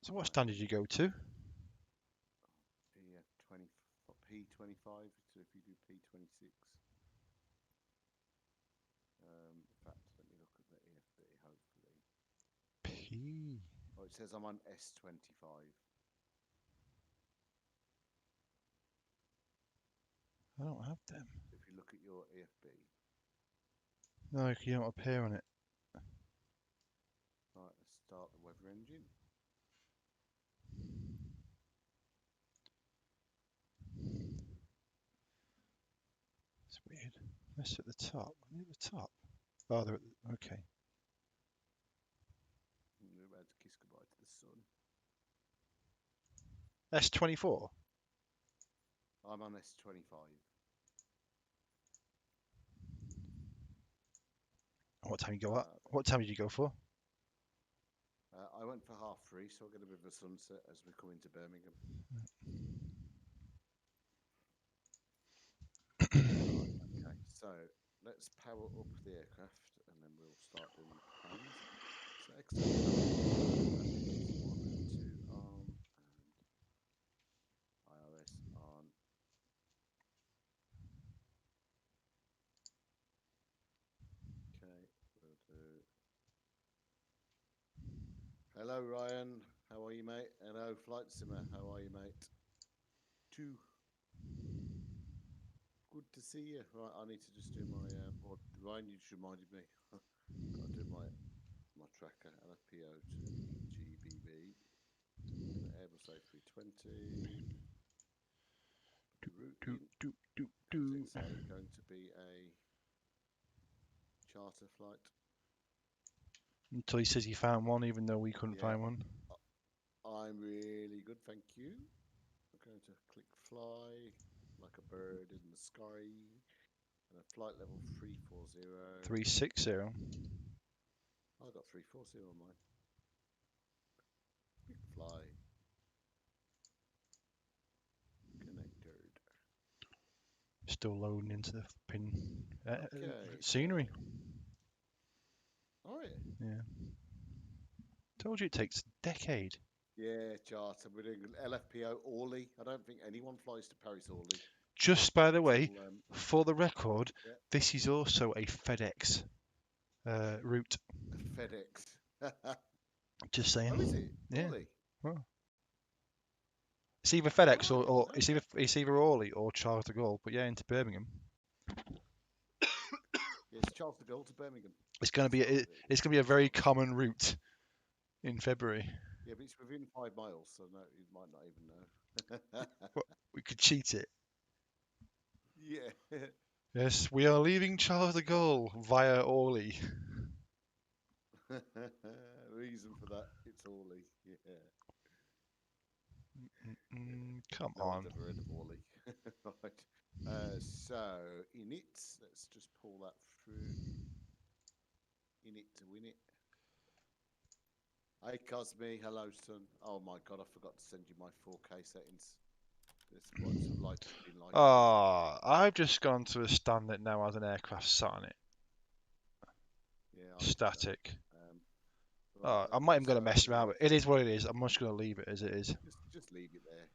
So what stand did you go to? Yeah, P25. So if you do P26, in fact, let me look at the EFB. Hopefully, P. oh, it says I'm on S25. I don't have them. If you look at your EFB, No, you don't appear on it. right, let's start the weather engine. It's weird. That's at the top. Near the top. Oh, they're at the, okay. We're about to kiss goodbye to the sun. S24. I'm on S25. What time you go up? What time did you go for? I went for 3:30, so I'll get a bit of a sunset as we come into Birmingham. Right, okay, so let's power up the aircraft and then we'll start doing the plans. So external power, 1 and 2 on, and IRS on. Okay, we'll do. Hello, Ryan. How are you, mate? Hello, FlightSimmer. How are you, mate? 2. Good to see you. Right, I need to just do my. Or Ryan, you just reminded me. Got to do my tracker, LFPO to EGBB. Airbus A320. The route in. It's going to be a charter flight. Until he says he found one, even though we couldn't find one. I'm really good, thank you. I'm going to click fly like a bird in the sky. And a flight level 340. 360. I got 340 on mine. Big fly. Connected. Still loading into the pin. Okay. Scenery. Oh, yeah. Yeah. Told you it takes a decade. Yeah, charter. We're doing LFPO Orly. I don't think anyone flies to Paris Orly. Just by the way, All, for the record, yeah. this is also a FedEx route. FedEx. Just saying. Oh, is it? Yeah. Orly? Well, it's either FedEx Right. or Okay. it's either Orly or Charles de Gaulle, but yeah, into Birmingham. Yes, Charles de Gaulle to Birmingham. It's going to be it's going to be a very common route in February. Yeah, but it's within 5 miles, so no, you might not even know. Well, we could cheat it. Yeah. Yes, we are leaving Charles de Gaulle via Orly. Reason for that, it's Orly. Yeah. Come No one's on. ever heard of Orly. Right. So, init, let's just pull that through. Init to win it. Hey, Cosme, hello, son. Oh my God, I forgot to send you my 4K settings. There's quite some light green light. Ah, I've just gone to a stand that now has an aircraft sat on it. Yeah, Static. Right, I'm not even going to so mess around with it. It is what it is. I'm just going to leave it as it is. just leave it there.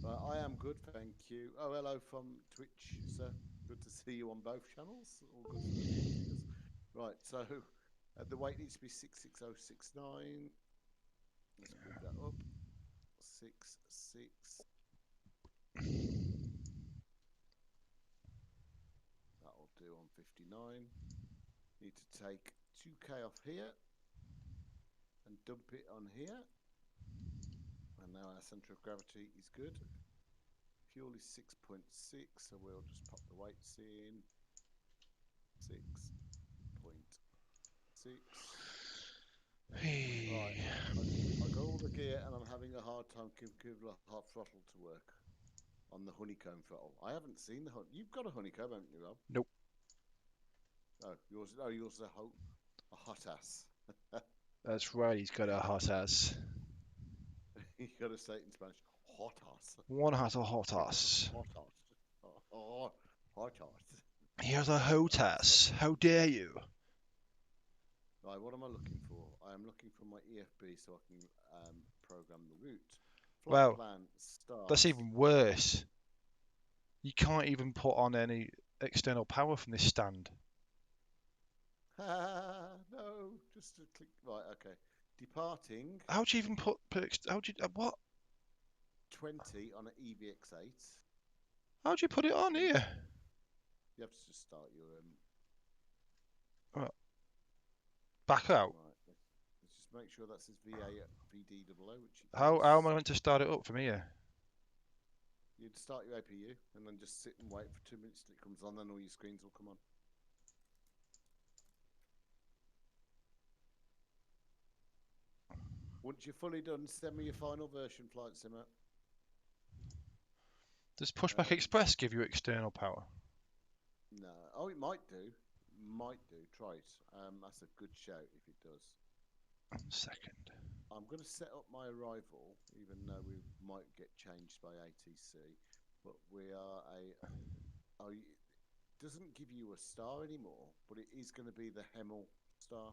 But I am good, thank you. Oh, hello from Twitch, sir. Good to see you on both channels. All good for the viewers. Right, so the weight needs to be 66069. Let's move that up. 66. That'll do on 59. Need to take 2K off here and dump it on here. And now our centre of gravity is good. Fuel is 6.6, so we'll just pop the weights in. 6.6. Right, I got all the gear and I'm having a hard time giving a hot throttle to work on the honeycomb throttle. I haven't seen the You've got a honeycomb, haven't you, Rob? Nope. Oh, yours is a hot ass. That's right. He's got a hot ass. You got to say it in Spanish. Hot ass. One has a hot ass. Hot ass. Oh, hot ass. He has a hot ass. How dare you? Right, what am I looking for? I am looking for my EFB so I can program the route. Flight Well, plan start. that's even worse. You can't even put on any external power from this stand. No, just to click. Right, okay. Departing How do you even how do you, what? 20 on an EVX8. How do you put it on And here? you have to just start your Right, back out. right. Let's just make sure that says VDOO, which it How am does. I meant to start it up from here? You'd start your APU and then just sit and wait for 2 minutes till it comes on, then all your screens will come on. Once you're fully done, send me your final version, Flight Simmer. Does Pushback Express give you external power? No. Oh, it might do. Might do. Try it. That's a good shout if it does. 1 second. I'm going to set up my arrival, even though we might get changed by ATC. But we are Oh, it doesn't give you a star anymore, but it is going to be the Hemel star.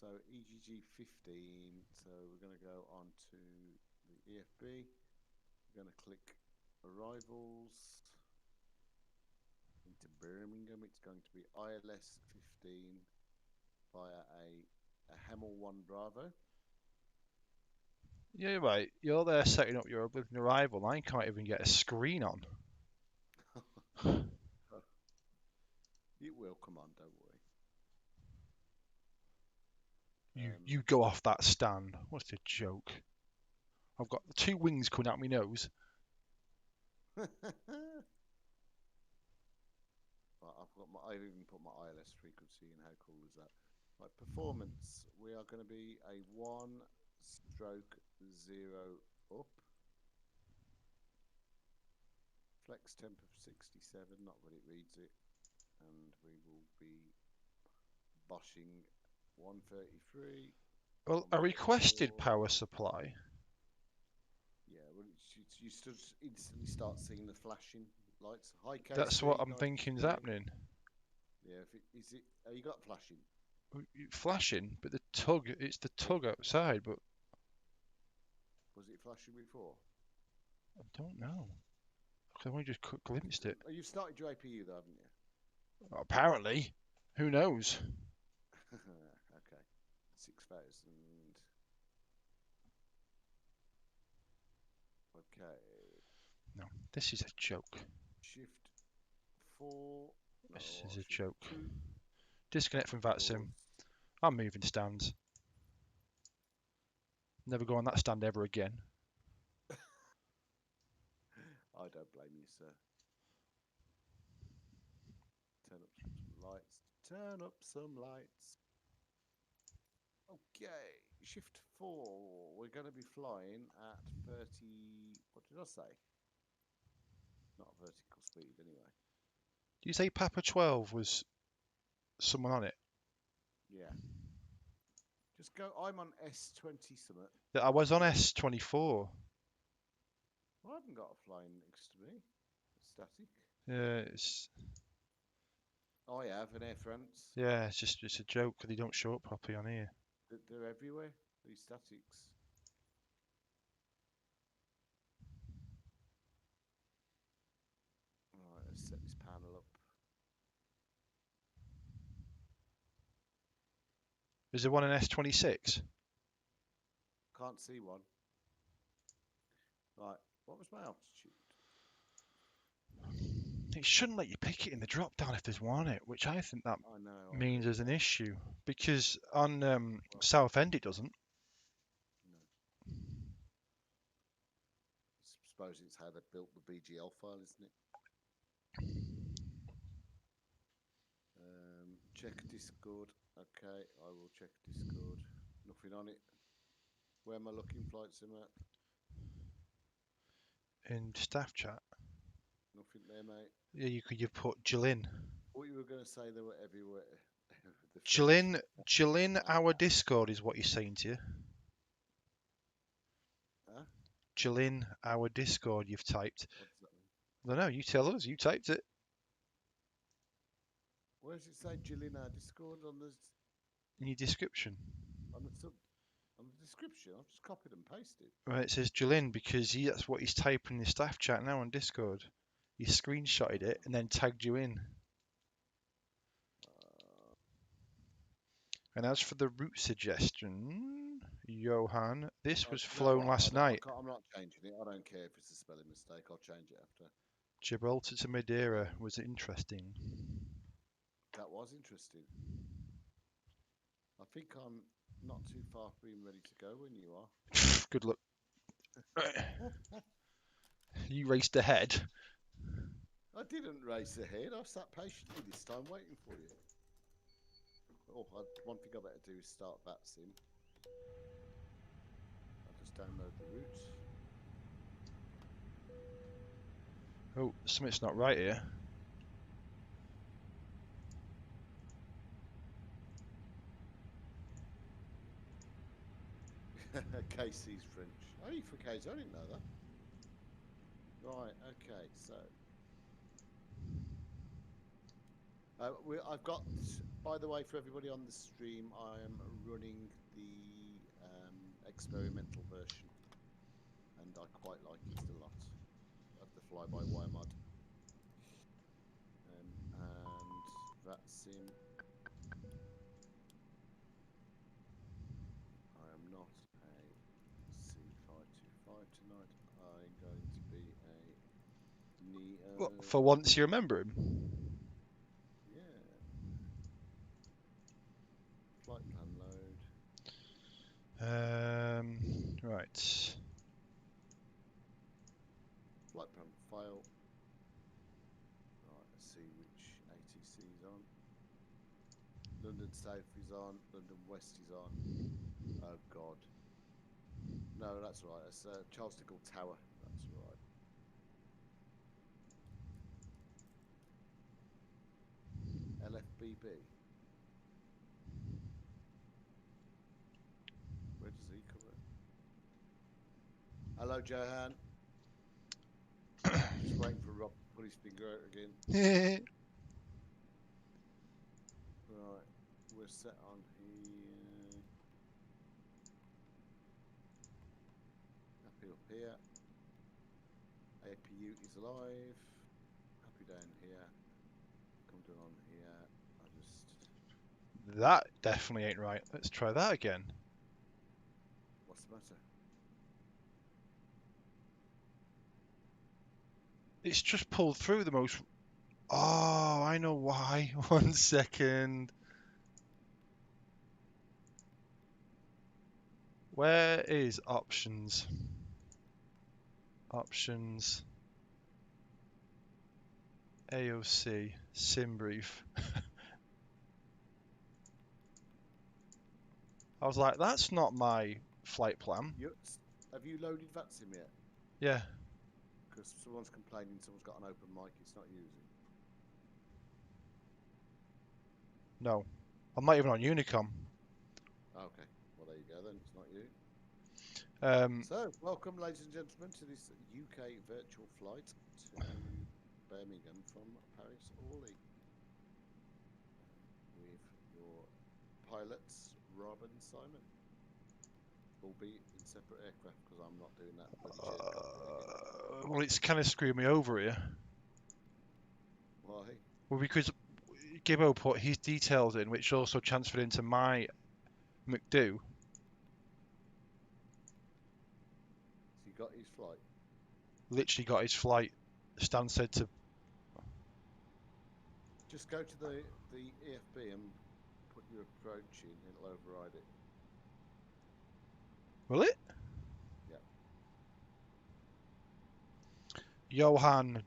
So EGG 15. So we're going to go on to the EFB. We're going to click arrivals into Birmingham. It's going to be ILS 15 via a Hemel 1 Bravo. Yeah, right. You're there setting up your Oblivion arrival. I can't even get a screen on. It will come on, don't worry. You go off that stand. What's the joke? I've got 2 wings coming out my nose. Right, I've even put my ILS frequency in. How cool is that? Right, performance. We are going to be a 1/0 up. Flex temp of 67, not that it reads it. And we will be boshing 133. Well, a requested power supply. Yeah, well, you just instantly start seeing the flashing lights. Hi, KC. That's what I'm nice thinking is to see you. happening. Yeah, if it is it. Oh, you got flashing. Flashing, but it's the tug outside, but Was it flashing before? I don't know. I've only just glimpsed it. Oh, you've started your APU though, haven't you? Apparently. Who knows? Okay. 6,000. Okay. No, this is a joke. Shift 4. No, This is a shift joke. 2. Disconnect from VATSIM. I'm moving stands. Never go on that stand ever again. I don't blame you, sir. Turn up some lights. Turn up some lights. Okay. Shift 4. We're going to be flying at 30. What did I say? Not vertical speed, anyway. Do you say Papa 12 was someone on it? Yeah. Just go. I'm on S20 something. I was on S24. Well, I haven't got a flying next to me. It's static. Yeah, it's I have an Air France. yeah, it's a joke because they don't show up properly on here. They're everywhere. These statics. Alright, let's set this panel up. Is there one in S26? Can't see one. Right, what was my altitude? It shouldn't let you pick it in the drop down if there's one on it, which I think that I know. means there's an issue because on Well, Southend it doesn't. no. I suppose it's how they built the BGL file, isn't it? Check Discord. Okay, I will check Discord. Nothing on it. Where am I looking? Flight Simmer. In staff chat. Nothing there, mate. Yeah, you've put Jillin. What you were going to say, they were everywhere. Jillin, our Discord is what he's saying to you. Huh? Jillin, our Discord, you've typed. What does that mean? I don't know, you tell us, you typed it. Where does it say Gillina Discord on the In your description. on the sub on the description? I've just copied and pasted. Right, it says Jolin because that's what he's typing in the staff chat now on Discord. He screenshotted it and then tagged you in. Uh, And as for the route suggestion, Johan, this was you know flown what? last night. I'm not changing it. I don't care if it's a spelling mistake. I'll change it after. Gibraltar to Madeira Um, was interesting. that was interesting. I think I'm not too far from being ready to go when you are. Good luck. You raced ahead. I didn't race ahead. I sat patiently this time waiting for you. Oh, one thing I better do is start VATSIM. I'll just download the routes. Oh, something's not right here. KC's French. Oh, you for KC? I didn't know that. Right, okay, so. I've got, by the way, for everybody on the stream, I am running the experimental version. And I quite like it a lot of the fly-by-wire mod. And VATSIM. I am not a C525 tonight. I'm going to be a Neo. Well, for once you remember him. Yeah. Flight plan load. Right. Flight plan file. Right, let's see which ATC is on. London South is on. London West is on. Oh God. No, that's right. It's Charles de Gaulle Tower. That's right. LFPB. Where does he cover? Hello, Johan. Just waiting for Rob to put his finger out again. Right, we're set on here. Happy up here. APU is alive. Happy down here. Come down on here. I just. That definitely ain't right. Let's try that again. What's the matter? It's just pulled through the most... Oh, I know why. 1 second. Where is options? Options. AOC. Sim brief. I was like, that's not my flight plan. Have you loaded VATSIM yet? Yeah. Because someone's complaining someone's got an open mic it's not using. No. I'm not even on Unicom. Okay, well there you go then, it's not you. Um, So, welcome ladies and gentlemen to this UK virtual flight to Birmingham from Paris Orly. With your pilots, Rob and Simon. Albeit in separate aircraft because I'm not doing that bloody shared cockpit again. well, it's kind of screwed me over here. Why? Well, because Gibbo put his details in, which also transferred into my McDo. So you got his flight? Literally got his flight. Stan said to... Just go to the EFB and put your approach in, it'll override it. Will it? Yeah. Johan.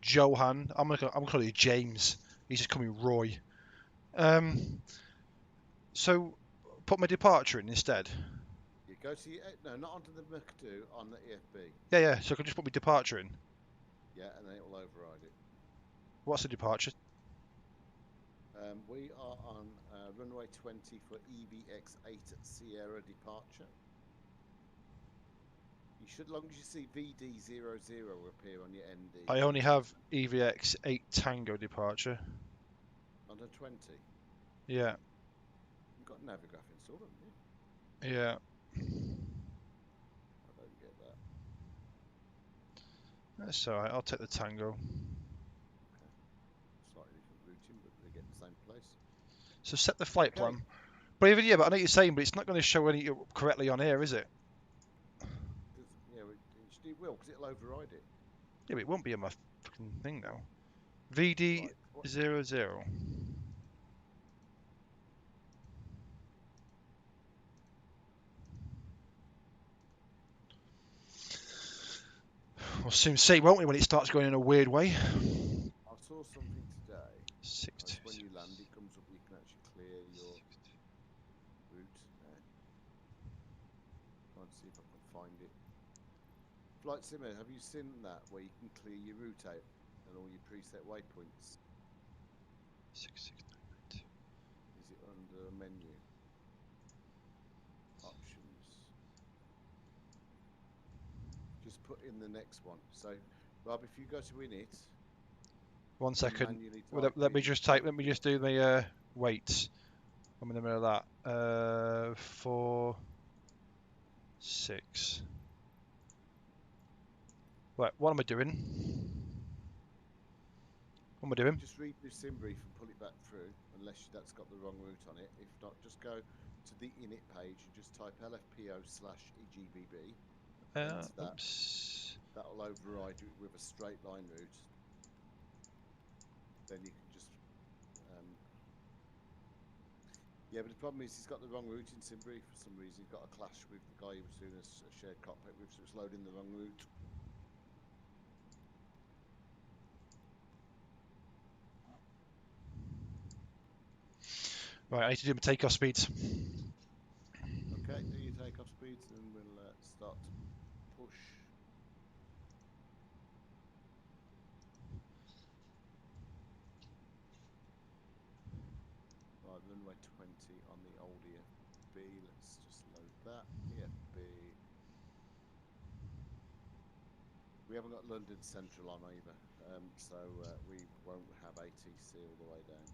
I'm gonna call you James. He's just calling me Roy. So put my departure in instead. You go to no, not onto the McDo, on the EFB. Yeah. So I can just put my departure in. Yeah, and then it will override it. What's the departure? We are on runway 20 for EVX8 Sierra departure. You should, as long as you see VD00 appear on your ND. I only have EVX 8 Tango departure. Under 20. Yeah, You've got Navigraph installed, haven't you? yeah. I don't get that. That's alright, I'll take the Tango. Okay. Slightly different routing, but they get the same place. So set the flight Okay. plan. But even, yeah, but I know what you're saying, but it's not going to show any correctly on here, is it? Yeah, it will, because it'll override it. Yeah, but it won't be on my fucking thing now. VD00. Right. What? We'll soon see, won't we, when it starts going in a weird way? I saw something today. It's when 626. you land, it comes up, you can actually clear your route. Trying to see if I can find it. Flight Simmer, have you seen that where you can clear your route out and all your preset waypoints? 6698. Is it under menu? Options. Just put in the next one. So, Rob, if you go to init, 1 and second. manually Well, type let me in just type. Let me LFPO. just do the weights. I'm in the middle of that. 4, 6. Right. What am I doing? What am I You doing? just read your sim brief and pull it back through, unless that's got the wrong route on it. If not, just go to the init page and just type LFPO/EGBB. Enter that. Oops. That'll override it with a straight line route. Then you can just yeah, but the problem is he's got the wrong route in Simbury for some reason. He's got a clash with the guy he was doing a shared cockpit with, so it's loading the wrong route. Right. I need to do my takeoff speeds. Okay, do your takeoff speeds and we'll start to push. Right, runway 20 on the old EFB. Let's just load that. EFB. We haven't got London Central on either, so we won't have ATC all the way down.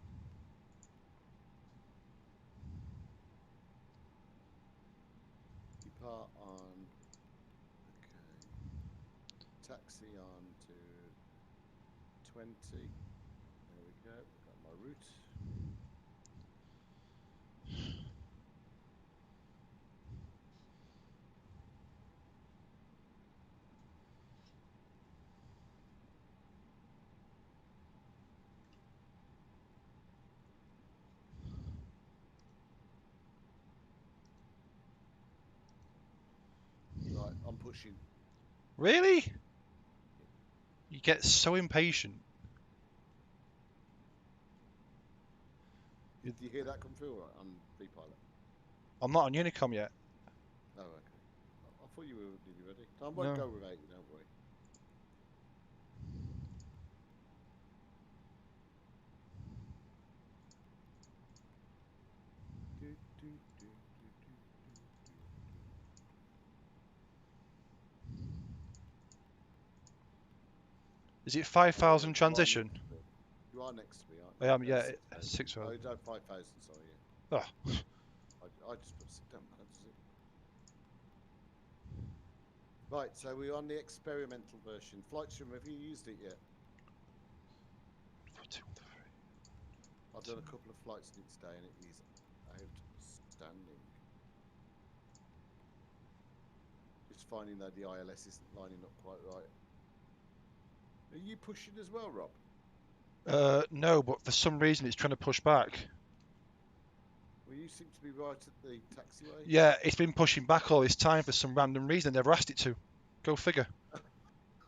Depart on. Okay. Taxi on to 20. There we go. Got my route. Right, I'm pushing. Really? You get so impatient. Did you hear that come through on Vpilot? I'm not on Unicom yet. Oh, okay. I thought you were nearly ready. I won't No. go without you, don't worry. Is it You are, 5,000 you are transition? next to me. You are next to me, aren't I you? am. Yeah. 6,000. Oh, 6,000. no, 5,000, sorry, yeah. Oh. I just put sit down, does it? Right, so we're on the experimental version. FlightSim, have you used it yet? I've done a couple of flights in it today and it is outstanding. Just finding that the ILS isn't lining up quite right. Are you pushing as well, Rob? No, but for some reason it's trying to push back. Well, you seem to be right at the taxiway. Yeah, it's been pushing back all this time for some random reason. I never asked it to. Go figure.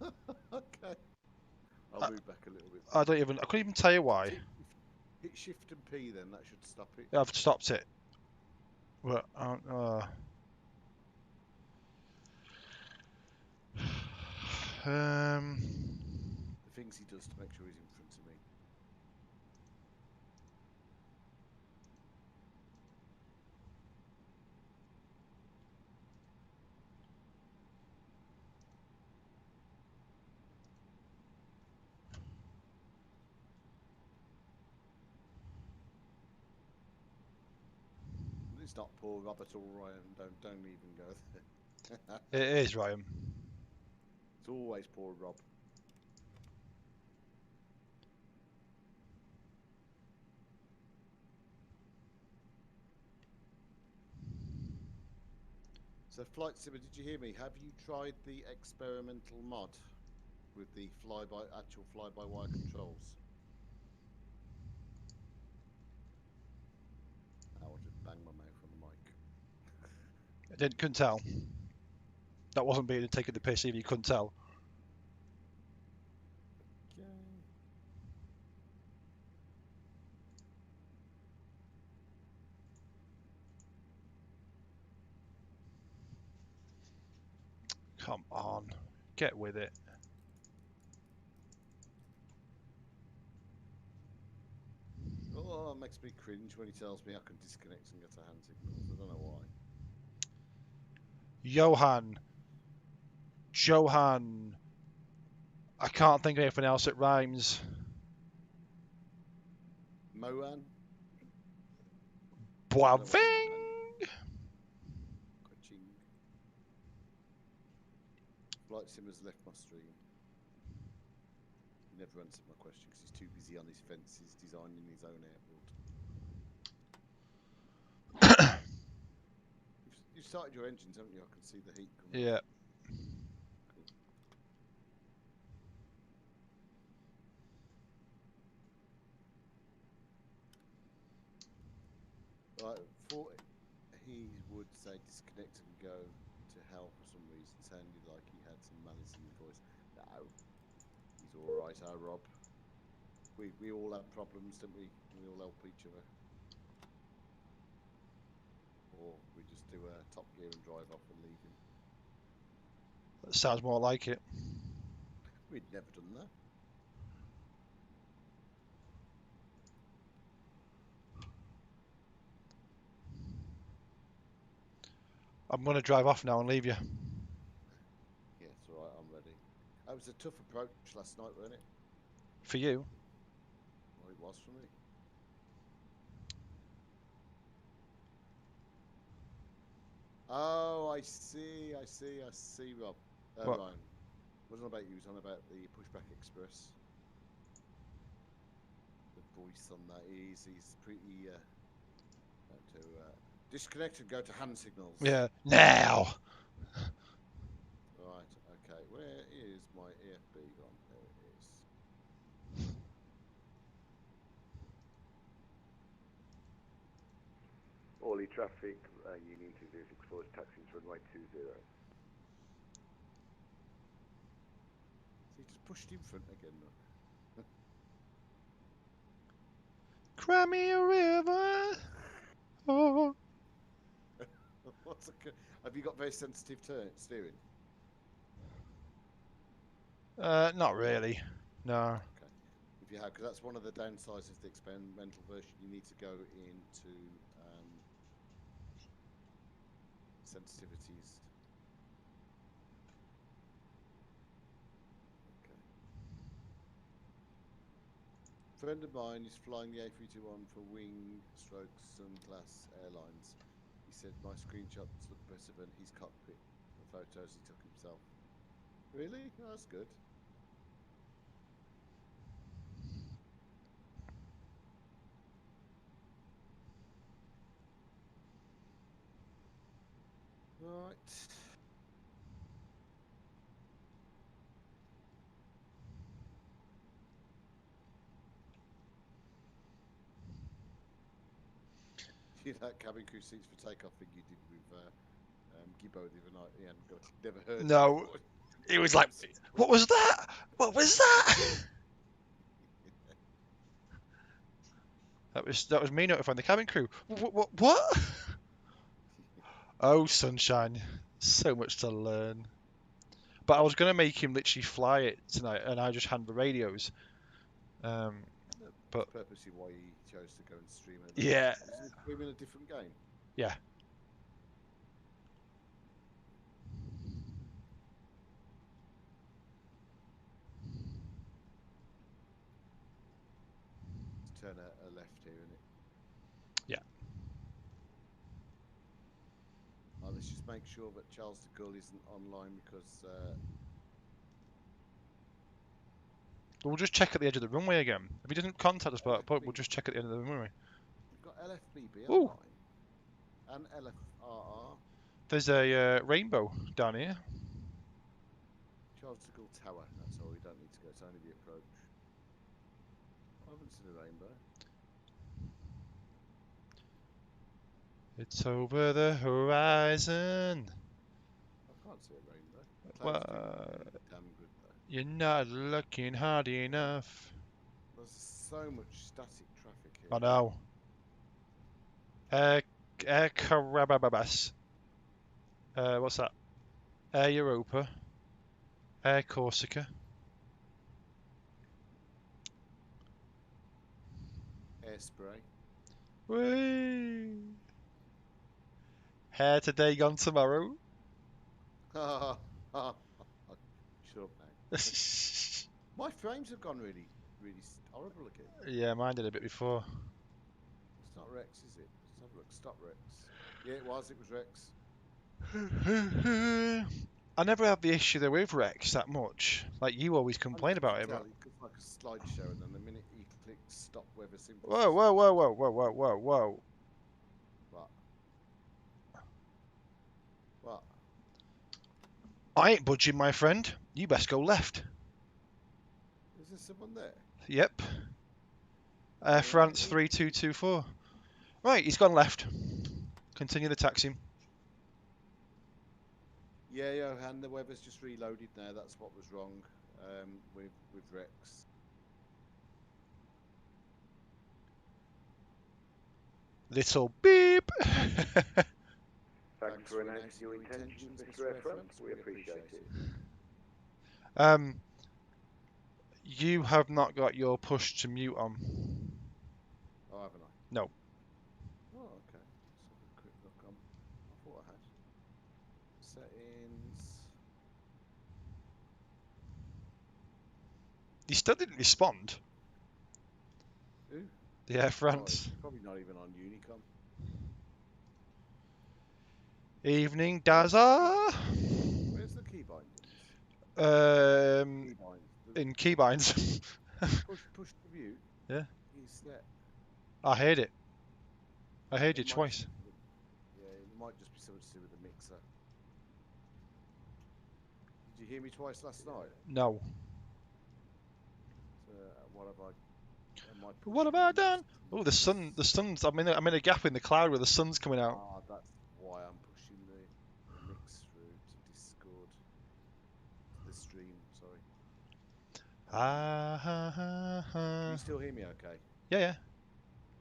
Okay. I'll I, move back a little bit. I don't even. I couldn't even tell you why. Hit Shift and P, then that should stop it. I've stopped it. But The things he does to make sure he's in front of me. It's not poor Rob at all, Ryan. Don't even go there. It is, Ryan. It's always poor Rob. So Flight Simmer, did you hear me? Have you tried the experimental mod with the actual fly-by-wire controls? I want to bang my mouth on the mic. Couldn't tell. That wasn't being taken the piss either. You couldn't tell. Okay. Come on, get with it. Oh, it makes me cringe when he tells me I can disconnect and get a hand signals. I don't know why. Johan. I can't think of anything else that rhymes. Moan? Boiving. Ka-ching. Flight Simmer's left my stream. He never answered my question because he's too busy on his fences designing his own airport. You've started your engines, haven't you? I can see the heat coming. Yeah. Right, he would say disconnect and go to hell for some reason. Sounded like he had some malice in his voice. No, he's all right, our Rob. We all have problems, don't we? We all help each other. Or we just do a top gear and drive off and leave him. That sounds more like it. We'd never done that. I'm going to drive off now and leave you. Yeah, it's alright, I'm ready. That was a tough approach last night, wasn't it? For you? Well, it was for me. Oh, I see, Rob. What? Ryan. It wasn't about you, it was on about the Pushback Express. The voice on that he's pretty to disconnect and go to hand signals. Yeah. Now. Right, okay. Where is my EFB gone? There it is. Orly traffic, Union 2064 is taxiing to runway 20. So he just pushed in front again. Cry me a river. Oh. Have you got very sensitive steering? Not really. No. Okay. If you have, because that's one of the downsides of the experimental version, you need to go into sensitivities. Okay. A friend of mine is flying the A321 for Wing Stroke Sun-class airlines. He said my screenshots look better than his cockpit, the photos he took himself. Really? Oh, that's good. Right. You know that cabin crew seats for takeoff thing you did with Gibbo the other night? He hadn't never heard No. it before. It was like, what was that? What was that? That was me notifying the cabin crew. What? Oh, sunshine. So much to learn. But I was going to make him literally fly it tonight, and I just handle the radios. But That's purposely why he chose to go and stream it. yeah, Isn't he streaming a different game? yeah. Let's turn a left here, innit? Yeah. let's just make sure that Charles de Gaulle isn't online because We'll just check at the edge of the runway again. If he doesn't contact us by that point, we'll just check at the end of the runway. we've got LFPB Ooh. online and LFRR. There's a rainbow down here. Charles de Gaulle Tower. That's all. We don't need to go. It's only the approach. I haven't seen a rainbow. It's over the horizon. I can't see a rainbow. Well, Clouds do damn good though. you're not looking hard enough. There's so much static traffic here. I know. Air Carababas. What's that? Air Europa. Air Corsica. Air spray. Whee! Hair today, gone tomorrow. Shut up, mate. My frames have gone really horrible again. Yeah, mine did a bit before. It's not Rex, is it? Let's have a look. Stop Rex. Yeah, it was Rex. I never have the issue though with Rex that much. Like you always complain about it. But... It's like a slideshow, and then the minute he clicks stop weather simple. Whoa, whoa, whoa, whoa, whoa, whoa, whoa, whoa. What? What? I ain't budging, my friend. You best go left. Is there someone there? Yep. Air France 3224. Right, he's gone left. Continue the taxi. Yeah, Johan, the weather's just reloaded now. That's what was wrong with Rex. Little beep. Thanks for announcing your intentions, Mr. Air France. We appreciate it. You have not got your push to mute on. Oh, haven't I? No. Oh, okay. Let's have a quick look on. I thought I had. Settings. He still didn't respond. Who? The Air France. Oh, probably not even on Unicom. Evening, Dazza. Where's the key bindings? Um, Key bindings. in keybinds. Push the view. Yeah. He's there. I heard it. I heard It you might twice. just be- Yeah, it might just be something to do with the mixer. Did you hear me twice last night? No. What have I? Am I What have pushing I the done? mix- Oh, the sun's. I'm in a gap in the cloud where the sun's coming out. Ah, that's why I'm pushing the mix through to Discord. To the stream, sorry. Ah, ha, ha, Can ha. you still hear me okay? Yeah, yeah.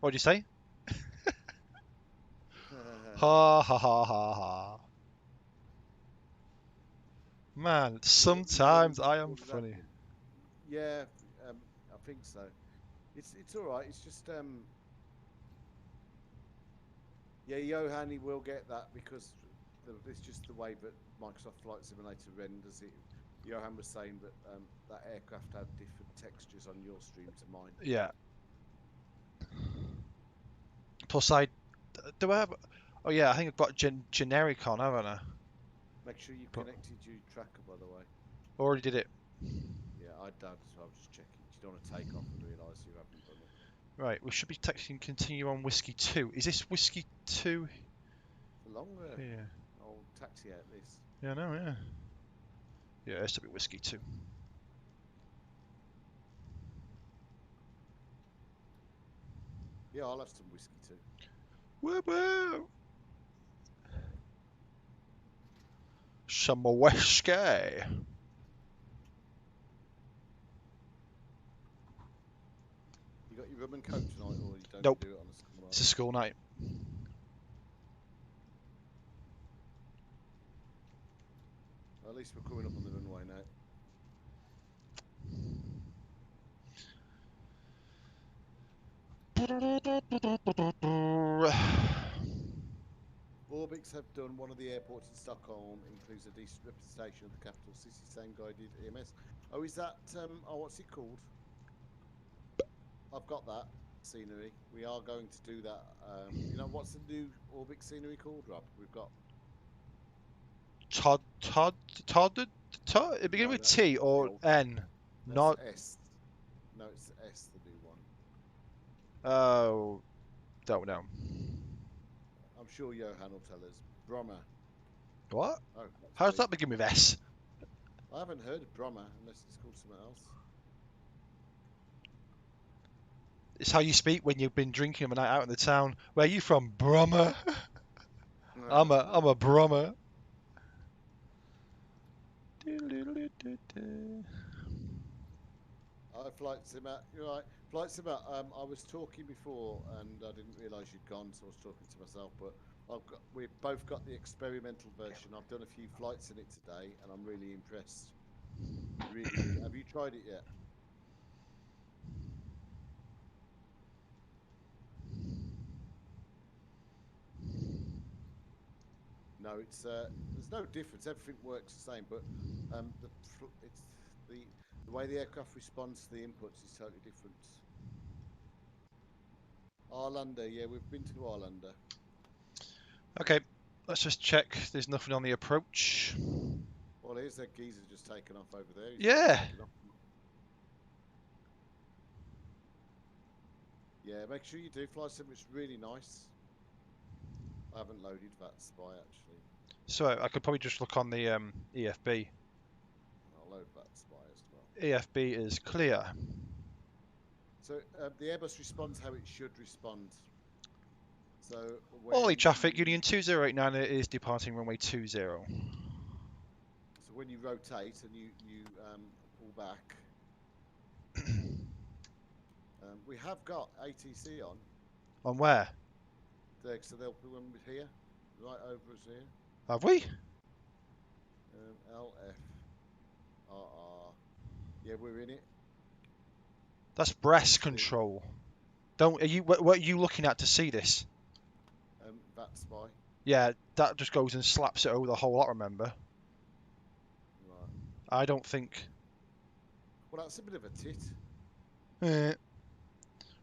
What'd you say? Ha ha ha ha ha. Man, sometimes I am funny. Yeah, I think so. It's all right. It's just yeah, Johan, he will get that because it's just the way that Microsoft Flight Simulator renders it. Johan was saying that that aircraft had different textures on your stream to mine. Yeah. Plus, do I have? Oh yeah, I think I've got generic on, haven't I? Make sure you connected your tracker, by the way. Already did it. Yeah, I don't, so I was just checking. You don't want to take off and realise you haven't done it. Right, we should be texting continue on Whiskey 2. Is this Whiskey 2? It's a longer old taxi out this. Yeah, I know, yeah. Yeah, it's to be Whiskey 2. Yeah, I'll have some whiskey too. Woo woo! Some whiskey. You got your rum and coke tonight, or you don't Nope. do it on a school night? It's a school night. Well, at least we're coming up on the runway now. Orbix have done one of the airports in Stockholm, includes a decent representation of the capital city, same guy did EMS. Oh, is that, oh, what's it called? I've got that scenery. We are going to do that. You know, what's the new Orbix scenery called, Rob? We've got Todd. It begin No, with that's T the or old. N. That's Not. S. No, it's S, the new one. Oh, don't know. I'm sure Johan will tell us. Brommer. What? Oh, that's How does B. that begin with S? I haven't heard of Brommer unless it's called something else. It's how you speak when you've been drinking a night out in the town. Where are you from, Brummer? I'm a Brummer. Hi, Flight Simmer. You're right. Flight Simmer, I was talking before and I didn't realise you'd gone, so I was talking to myself. But we've both got the experimental version. I've done a few flights in it today and I'm really impressed. Really, really. Have you tried it yet? No, it's there's no difference. Everything works the same, but it's the way the aircraft responds to the inputs is totally different. Arlander, yeah, we've been to Arlander. Okay, let's just check. There's nothing on the approach. Well, here's that geezer just taken off over there. He's Yeah. taken off. Yeah, make sure you do fly something that's really nice. I haven't loaded that spy actually. So I could probably just look on the EFB. I'll load that spy as well. EFB is clear. So the Airbus responds how it should respond. So Orly traffic, Union 2089 is departing runway 20. So when you rotate and you pull back, we have got ATC on. On where? There, so they'll put one here, right over us here. Have we? LFPO. Yeah, we're in it. That's breast control. Don't. Are you? What are you looking at to see this? That spy. Yeah, that just goes and slaps it over the whole lot. Remember? Right. I don't think. Well, that's a bit of a tit.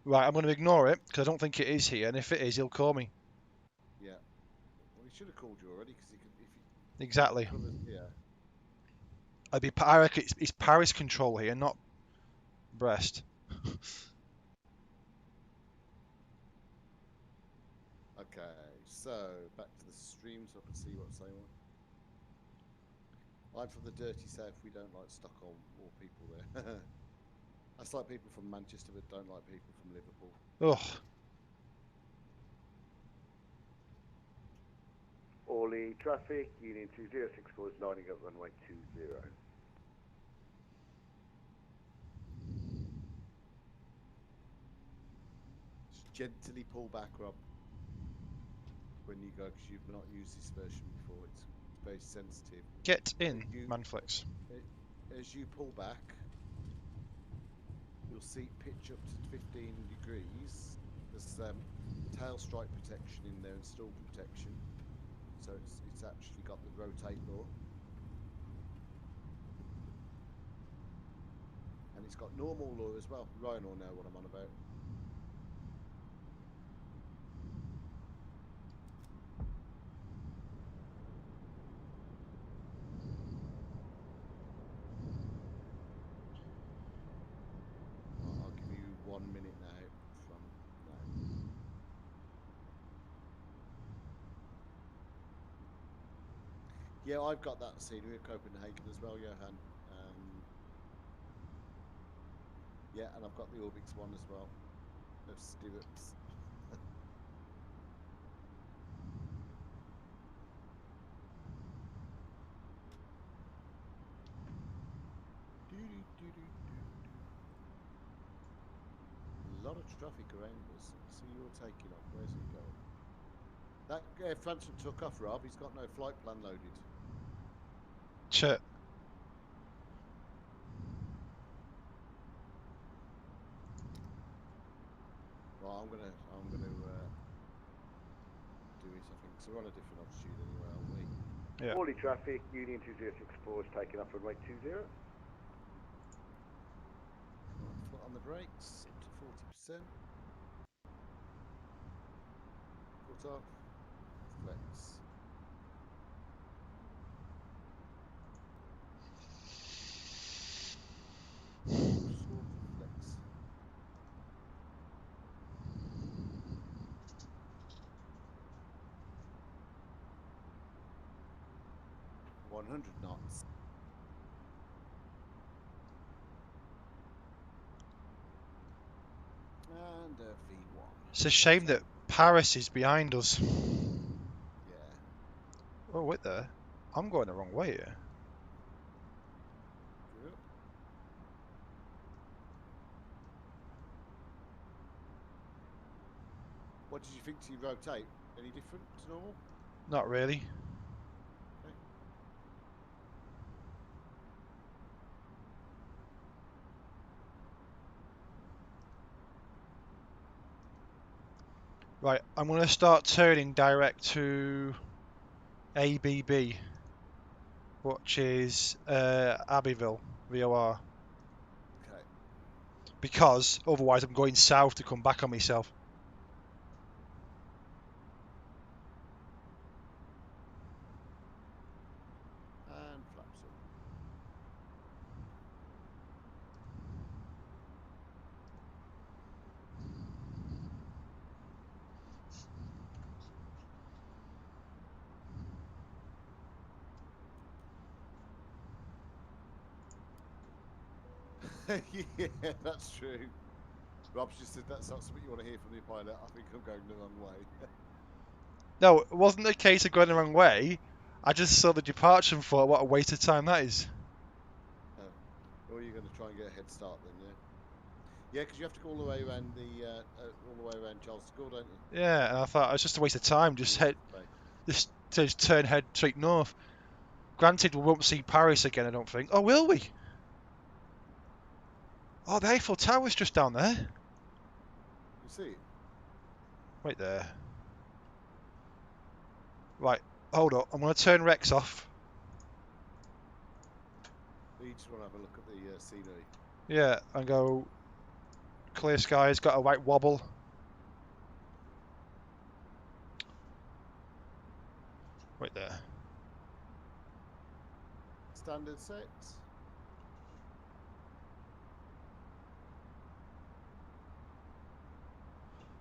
Right, I'm going to ignore it because I don't think it is here, and if it is, he'll call me. Yeah. Well, he should have called you already because he could. If he, Exactly. Yeah. I reckon it's Paris control here, not breast. Okay. So back to the stream so I can see what's saying. I'm from the dirty south. We don't like Stockholm or people there. That's like people from Manchester that don't like people from Liverpool. Ugh. Orly traffic, Union 2064 is lining up runway 20. Just gently pull back, Rob, when you go, because you've not used this version before. It's very sensitive. Get in, Manflex. As you pull back, you'll see pitch up to 15 degrees. There's tail strike protection in there and stall protection. So it's actually got the rotate law. And it's got normal law as well. Ryan will know what I'm on about. I'll give you 1 minute now from now. Yeah, I've got that scenery of Copenhagen as well, Johan. Yeah, and I've got the Orbix one as well. Of stirrups. A lot of traffic around us. So you're taking off. Where's he going? That Air Franceman took off, Rob. He's got no flight plan loaded. Shit. Well, I'm gonna do it. I think so. We're on a different altitude anyway, aren't we? Yeah. Orly traffic, Union 2064 is taking off runway 20. Right, foot on the brakes, up to 40%. Foot off, flex. 100 knots. And a V1. It's a shame that Paris is behind us. Yeah. Oh, wait there. I'm going the wrong way here. Good. What did you think to your rotate? Any different to normal? Not really. Okay. Right, I'm going to start turning direct to ABB, which is Abbeville, VOR. Okay. Because otherwise I'm going south to come back on myself. And flaps up. Yeah, that's true. Rob's just said that's not something you want to hear from the pilot. I think I'm going the wrong way. No, it wasn't a case of going the wrong way. I just saw the departure and thought, what a waste of time that is. Oh. Or you're going to try and get a head start then, yeah? Yeah, because you have to go all the way around Charles de Gaulle, don't you? Yeah, and I thought it's just a waste of time. Just turn head straight north. Granted, we won't see Paris again, I don't think. Oh, will we? Oh, the Eiffel Tower's just down there. You see it? Wait there. Right, hold up. I'm going to turn Rex off. You just want to have a look at the scenery. Yeah, and go clear skies, got a white wobble. Wait there. Standard 6.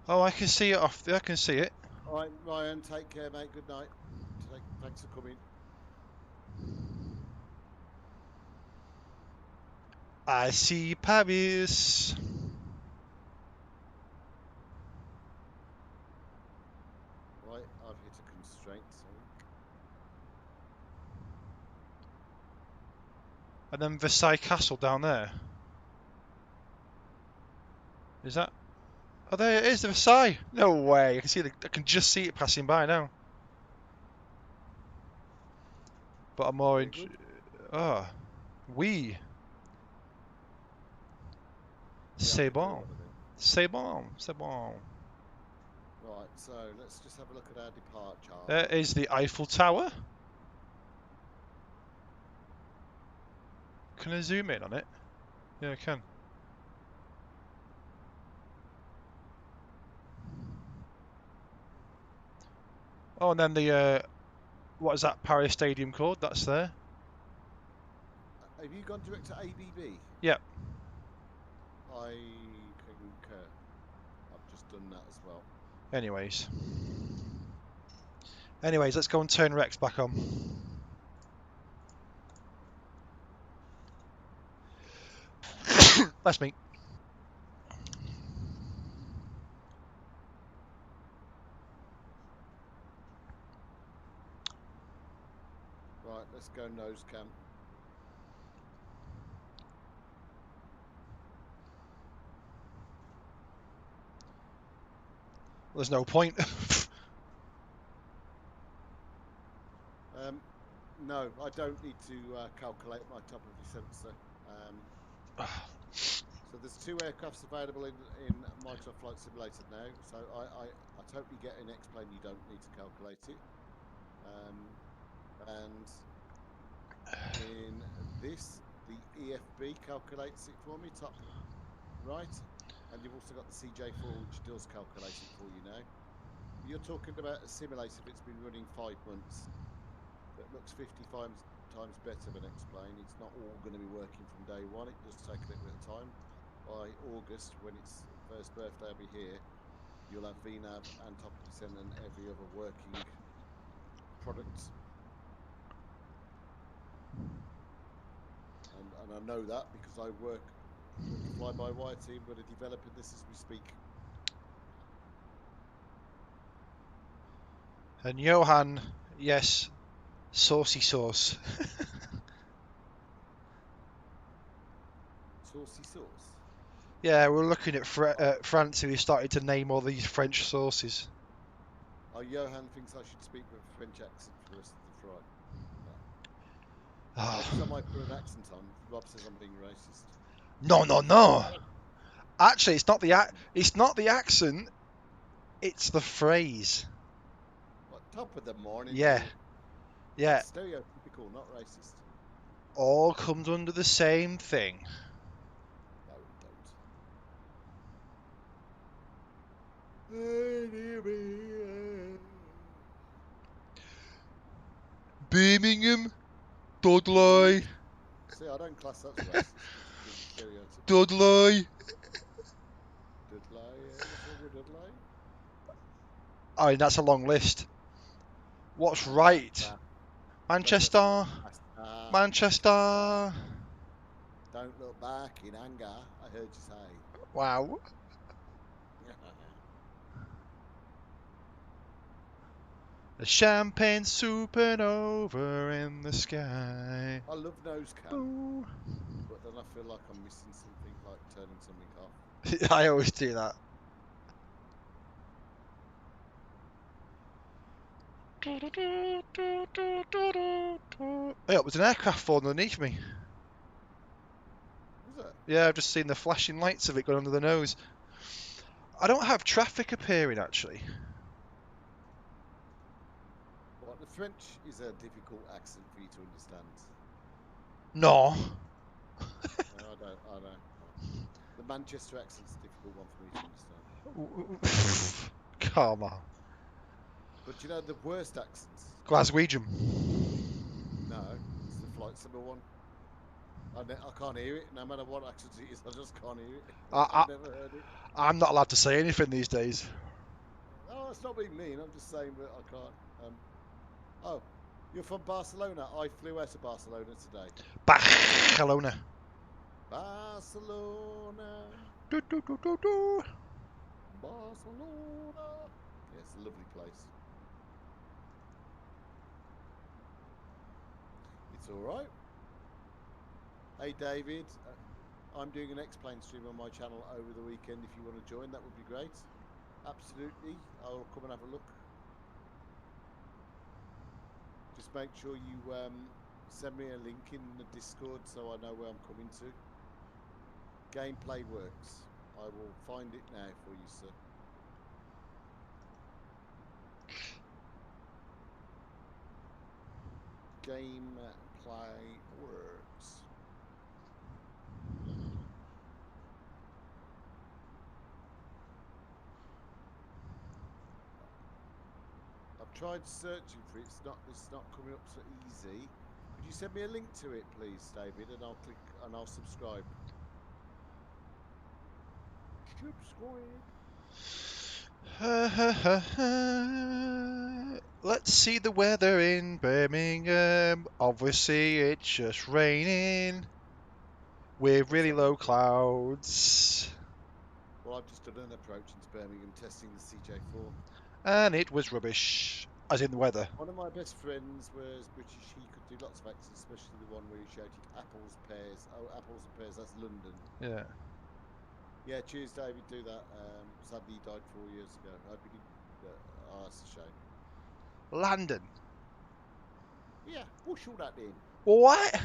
Oh, I can see it off there. I can see it. All right, Ryan, take care, mate. Good night. Thanks for coming. I see Paris. Right, I've hit a constraint, I think. And then Versailles Castle down there. Is that? Oh, there it is, the Versailles. No way. I can see I can just see it passing by now. But I'm more Very in. good. Ah, oui. Yeah, I C'est think I know bon. what I mean. C'est bon. C'est bon. Right, so let's just have a look at our departure. There is the Eiffel Tower. Can I zoom in on it? Yeah, I can. Oh, and then the what is that Paris Stadium called? That's there. Have you gone direct to ABB? Yep. I concur. I've just done that as well. Anyways, let's go and turn Rex back on. That's me. Right, let's go nose cam. There's no point. No, I don't need to calculate my top of the sensor. So there's 2 aircrafts available in Microsoft Flight Simulator now. So I totally get in X-Plane you don't need to calculate it. And in this, the EFB calculates it for me, top right. And you've also got the CJ4 which does calculate it for you now. You're talking about a simulator that's been running 5 months. That looks 50 times better than X-Plane. It's not all going to be working from day one. It does take a little bit of time. By August, when its first birthday will be here, you'll have VNAV and top of descent and every other working product. and I know that because I work with the fly-by-wire team. We're developing this as we speak. And Johan, yes, saucy sauce. Saucy sauce. Yeah, we're looking at France, who started to name all these French sauces. Oh, Johan thinks I should speak with a French accent for the rest of the fry. Ah, Every time I put an accent on, Rob says I'm being racist. no, no, no. Actually, it's not the accent. It's the phrase. What, top of the morning? Yeah, yeah. That's stereotypical, not racist. All comes under the same thing. No, it don't. Birmingham, Dudley, See, I don't class that as racist. It's stereotypical. Dudley. Dudley, what's wrong with Dudley? I mean, that's a long list. What's right? Manchester, Manchester. Don't look back in anger, I heard you say. Wow. A champagne supernova in the sky. I love nose cam, Ooh. but then I feel like I'm missing something, like turning something off. I always do that. Hey, it was an aircraft falling underneath me. Was it? Yeah, I've just seen the flashing lights of it going under the nose. I don't have traffic appearing, actually. Well, the French is a difficult accent for you to understand. No. No, I don't. The Manchester accent's a difficult one for me to understand. Come on. But you know the worst accents? Glaswegian. No, it's the flight symbol one. I can't hear it, no matter what accent it is, I just can't hear it. I've never heard it. I'm not allowed to say anything these days. Oh, it's not being mean, I'm just saying that I can't. Oh, you're from Barcelona. I flew out of Barcelona today. Barcelona. Barcelona. Do, do, do, do, do. Barcelona. Yeah, it's a lovely place. It's alright. Hey David, I'm doing an X-Plane stream on my channel over the weekend. If you want to join, that would be great. Absolutely, I'll come and have a look. Just make sure you send me a link in the Discord so I know where I'm coming to. Gameplay works. I will find it now for you, sir. Gameplay works. I've tried searching for it. It's not coming up so easy. Could you send me a link to it, please, David? And I'll click and I'll subscribe. Let's see the weather in Birmingham. Obviously, it's just raining with really low clouds. Well, I've just done an approach into Birmingham testing the CJ4. And it was rubbish, as in the weather. One of my best friends was British. He could do lots of accents, especially the one where he shouted apples, pears. Oh, apples and pears, that's London. Yeah. Yeah, cheers, David, do that. Sadly, he died 4 years ago. I hope he did. Oh, that's a shame. London. Yeah, what's all that then? What?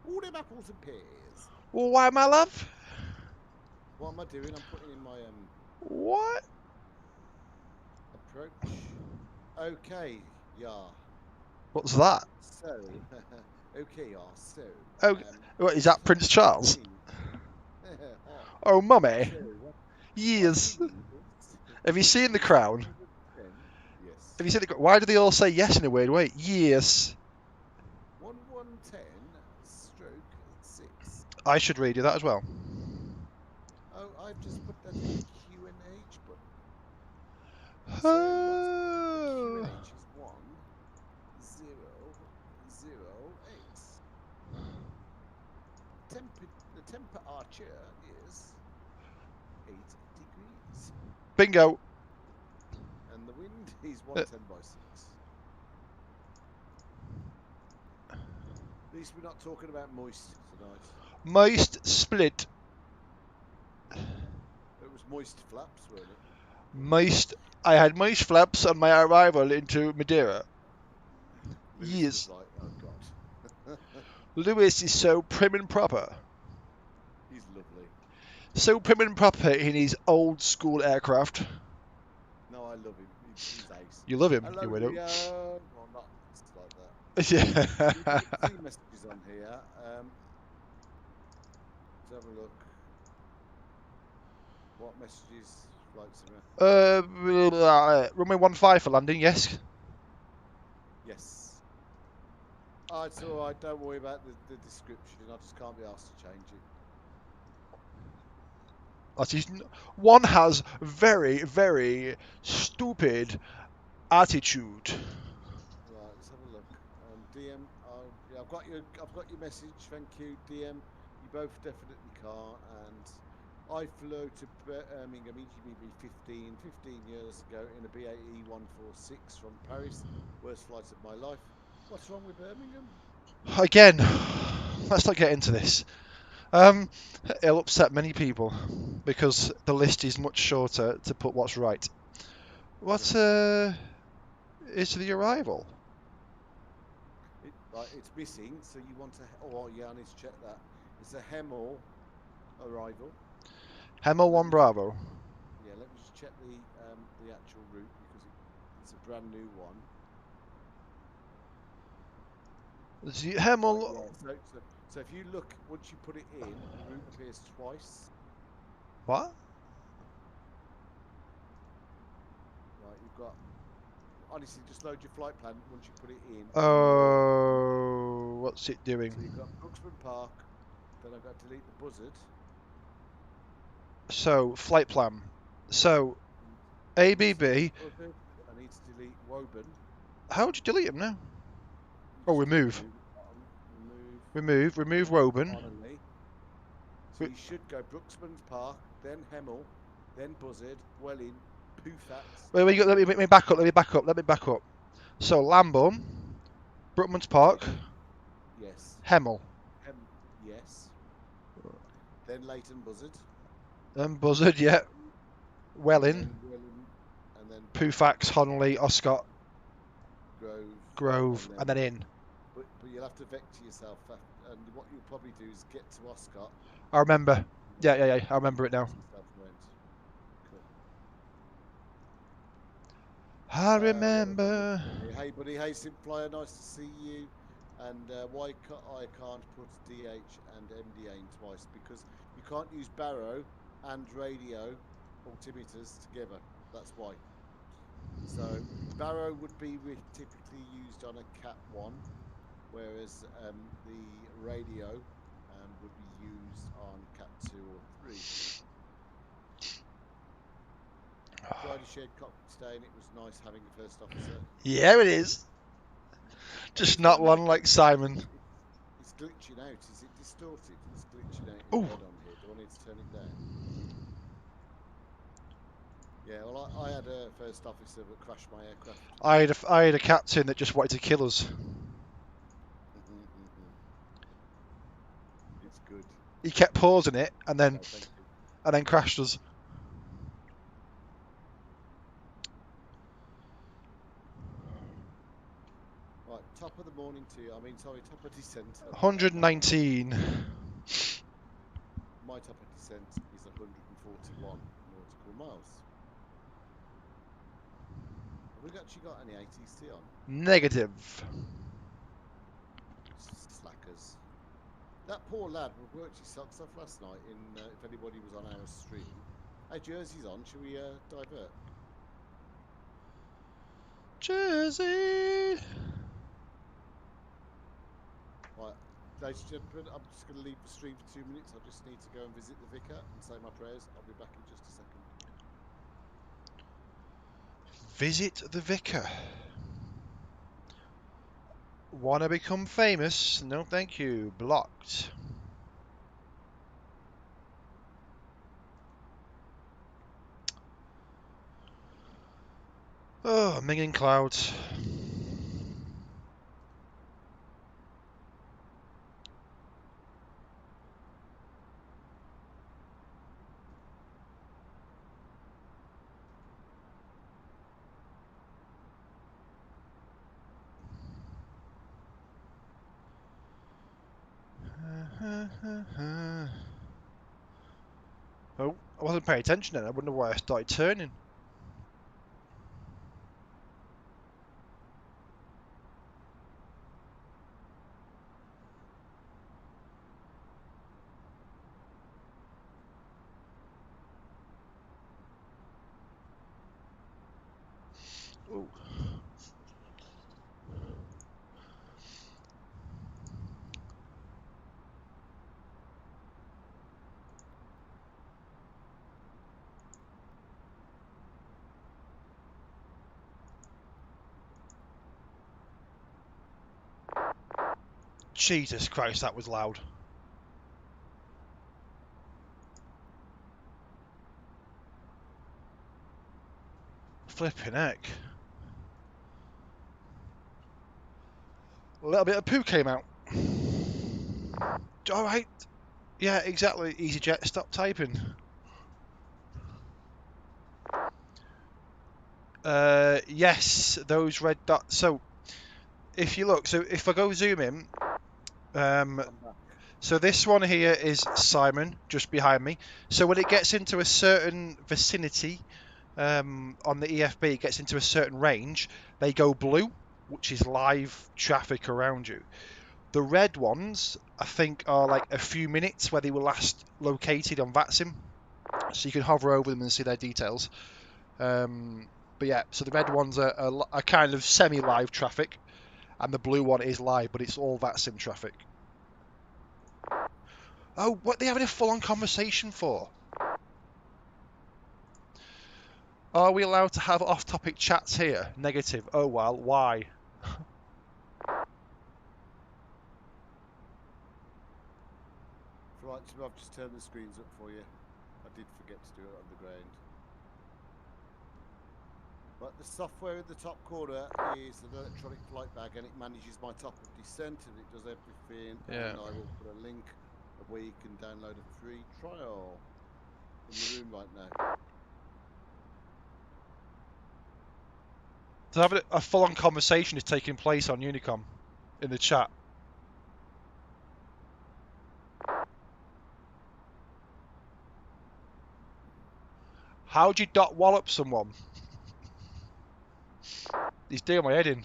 All them apples and pears. Well, why, my love? What am I doing? I'm putting in my What? approach. Okay, yeah. What's that? So, okay, yeah. So. Oh, what, is that Prince Charles? Oh, mummy. Yes. Have you seen The Crown? Yes. Have you seen why do they all say yes in a weird way? Yes. 1110 stroke 6. I should read you that as well. Oh, I've just put that in the Q and H button. So the Q and H is 1008. temperature is 8 degrees, Bingo. and the wind is 110 by 6. At least we're not talking about moist tonight. Moist split. It was moist flaps, weren't it? Moist. I had moist flaps on my arrival into Madeira. Lewis Yes. was like, oh god. Lewis is so prim and proper. He's lovely. So prim and proper in his old school aircraft. No, I love him. He's ace. You love him, Hello, you widow. Leo. Well, not like that. Yeah. We've got a few messages on here. Let's have a look. What messages, FlightSimToday? Runway 15 for landing, yes. Yes. Oh, it's alright, don't worry about the description. I just can't be asked to change it. That is, one has very, very stupid attitude. Right, let's have a look. DM, yeah, I've got your message. Thank you, DM. You both definitely can't. And I flew to Birmingham EGBB 15 years ago in a BAE 146 from Paris. Worst flight of my life. What's wrong with Birmingham? Again, let's not get into this. It'll upset many people because the list is much shorter to put what's right. What is the arrival? It's missing, so you want to... Oh, yeah, I need to check that. It's a Hemel arrival. Hemel 1 Bravo. Yeah, let me just check the actual route because it's a brand new one. The Hemel... Yeah, so if you look, once you put it in, the route appears twice. What? Right, you've got... Honestly, just load your flight plan once you put it in. Oh, what's it doing? So you've got Brooksman Park, then I've got to delete the buzzard. So, flight plan. So, ABB... I need to delete Woburn. How would you delete them now? Oh, remove. Remove Woburn. So you should go Brooksman's Park, then Hemel, then Buzzard, Welling, Poufax. Wait, let me back up. So, Lambourne, Brookman's Park, Yes. Hemel. Yes. Then Leighton Buzzard. Buzzard, yeah. Welling, and then Poufax, Honley, Oscott, Grove, and then in. But you'll have to vector yourself, and what you'll probably do is get to Oscott. I remember. Yeah, I remember it now. Cool. I remember. Hey buddy, hey Simflyer, nice to see you. And why I can't put DH and MDA in twice? Because you can't use Barrow and radio altimeters together. That's why. So Barrow would be typically used on a Cat 1, whereas the radio would be used on Cat 2 or 3. Friday shared cockpit today, and it was nice having a first officer. Yeah, it is. Just not one like Simon. It's glitching out. Is it distorted? It's glitching out Ooh. in red on here. Do I need to turn it down? Yeah, well, I had a first officer that crashed my aircraft. I had a captain that just wanted to kill us. It's good. He kept pausing it and then Oh, thank you. crashed us. Right, top of the morning to you. Sorry, top of descent. 119. My top of descent is 141 nautical miles. Have we actually got any ATC on? Negative. Slackers. That poor lad worked his socks off last night. If anybody was on our stream. Hey, Jersey's on. Shall we divert? Jersey. Right, ladies and gentlemen, I'm just going to leave the stream for 2 minutes. I just need to go and visit the vicar and say my prayers. I'll be back in just a second. Visit the vicar. Wanna become famous? No, thank you. Blocked. Oh, minging clouds. Oh, I wasn't paying attention then. I wonder why I started turning. Ooh. Jesus Christ, that was loud. Flipping heck. A little bit of poo came out. Alright. Yeah, exactly. EasyJet, stop typing. Yes, those red dots. So, if you look, so if I go zoom in, I'm back. so this one here is Simon, just behind me. So when it gets into a certain vicinity, on the EFB, it gets into a certain range, they go blue, which is live traffic around you. The red ones, I think, are like a few minutes where they were last located on VATSIM, so you can hover over them and see their details. But yeah, so the red ones are kind of semi-live traffic, and the blue one is live, but it's all VATSIM traffic. Oh, what are they having a full-on conversation for? Are we allowed to have off-topic chats here? Negative. Oh well, why? Right, so I've just turned the screens up for you. I did forget to do it on the ground. But the software in the top corner is an electronic flight bag, and it manages my top of descent, and it does everything. Yeah. And I will put a link where you can download a free trial in the room right now. So having a full-on conversation is taking place on Unicom in the chat. How'd you dot wallop someone? He's doing my head in.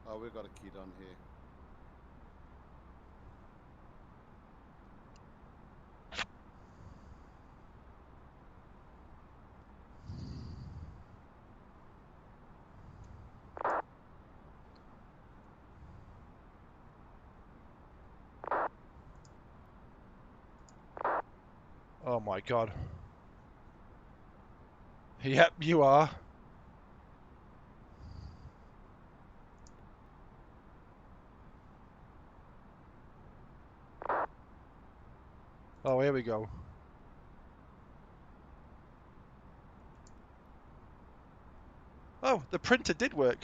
Oh, we've got a kid on here. Oh my god. Yep, you are. Oh, here we go. Oh, the printer did work.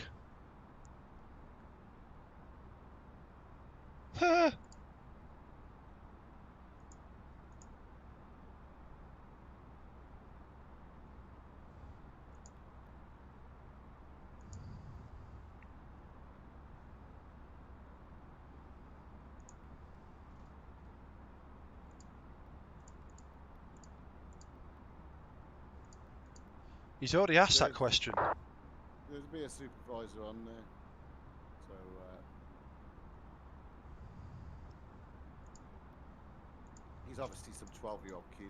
Huh. He's already asked that question. There'll be a supervisor on there. So, he's obviously some 12-year-old kid.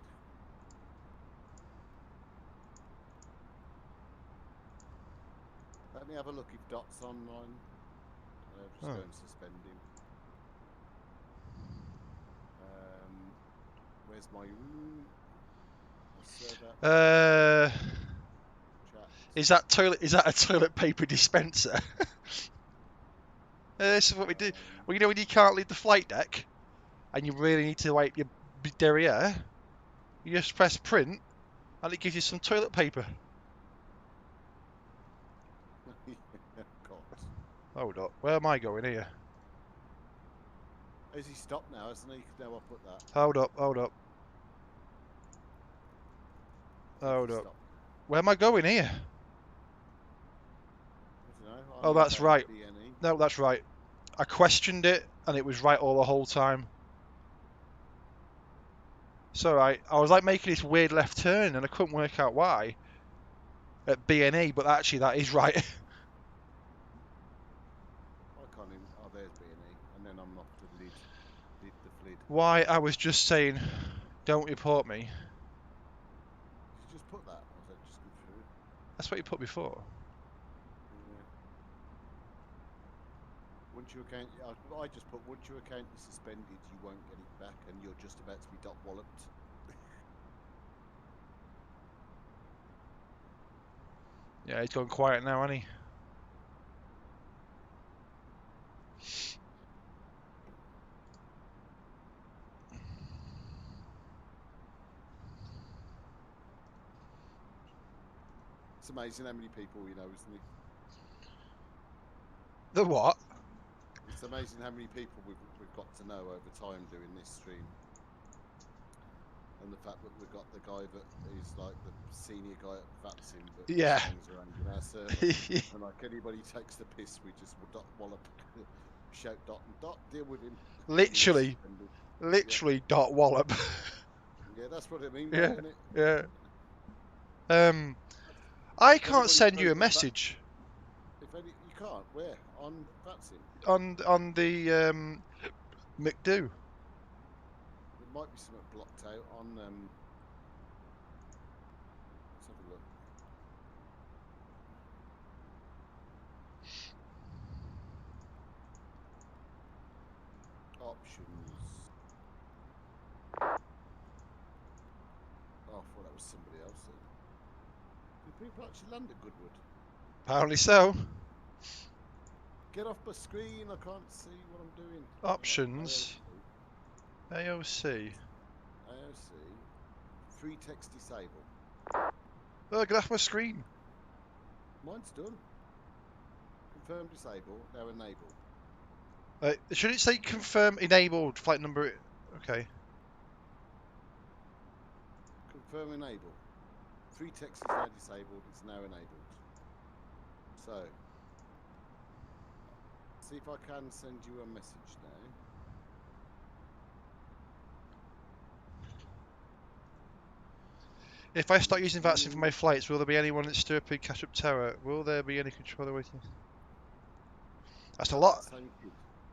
Let me have a look if Dot's online. Just go and suspend him. Where's my room? My server. Chat. Is that a toilet paper dispenser? This is what we do. Well, you know when you can't leave the flight deck, and you really need to wipe your derriere, you just press print, and it gives you some toilet paper. Hold up. Where am I going here? Has he stopped now, hasn't he? Now I put that. Hold up. Hold up. I think Hold he up. stopped. Where am I going here? I don't know. Oh, I'm that's down right. BNE. No, that's right. I questioned it, and it was right all the whole time. It's alright. I was like making this weird left turn, and I couldn't work out why. At BNE, but actually that is right. I can't even. Oh, there's BNE, and then I'm off to lid the flid. Why? I was just saying, don't report me. Did you just put that, or was that just come through? That's what you put before. Yeah. Once your account, I just put once your account is suspended, you won't get it back, and you're just about to be dot walloped. Yeah, he's gone quiet now, hasn't he? It's amazing how many people we know, isn't it? The what? It's amazing how many people we've got to know over time doing this stream. And the fact that we've got the guy that is like the senior guy at VATSIM that Yeah. hangs around in our server. And like anybody takes the piss, we just dot wallop, shout dot and dot, deal with him. Literally, Yeah. dot wallop. Yeah, that's what it means, Yeah, isn't it? yeah. I can't Everybody send you throws a that message you can't. Where? On VATSIM? on the McDo. There might be something blocked out on let's have a look. Options. Oh, I thought that was somebody else then. Do people actually land at Goodwood? Apparently so. Get off my screen, I can't see what I'm doing. Options. AOC. AOC. Free text disable. Oh, get off my screen. Mine's done. Confirm disable, now enable. Should it say confirm enabled flight number? Okay. Confirm enable. Free text is now disabled, it's now enabled. So, see if I can send you a message now. If I start using VATSIM for my flights, will there be anyone at Stirping Cash Up Tower? Will there be any controller waiting? That's a lot.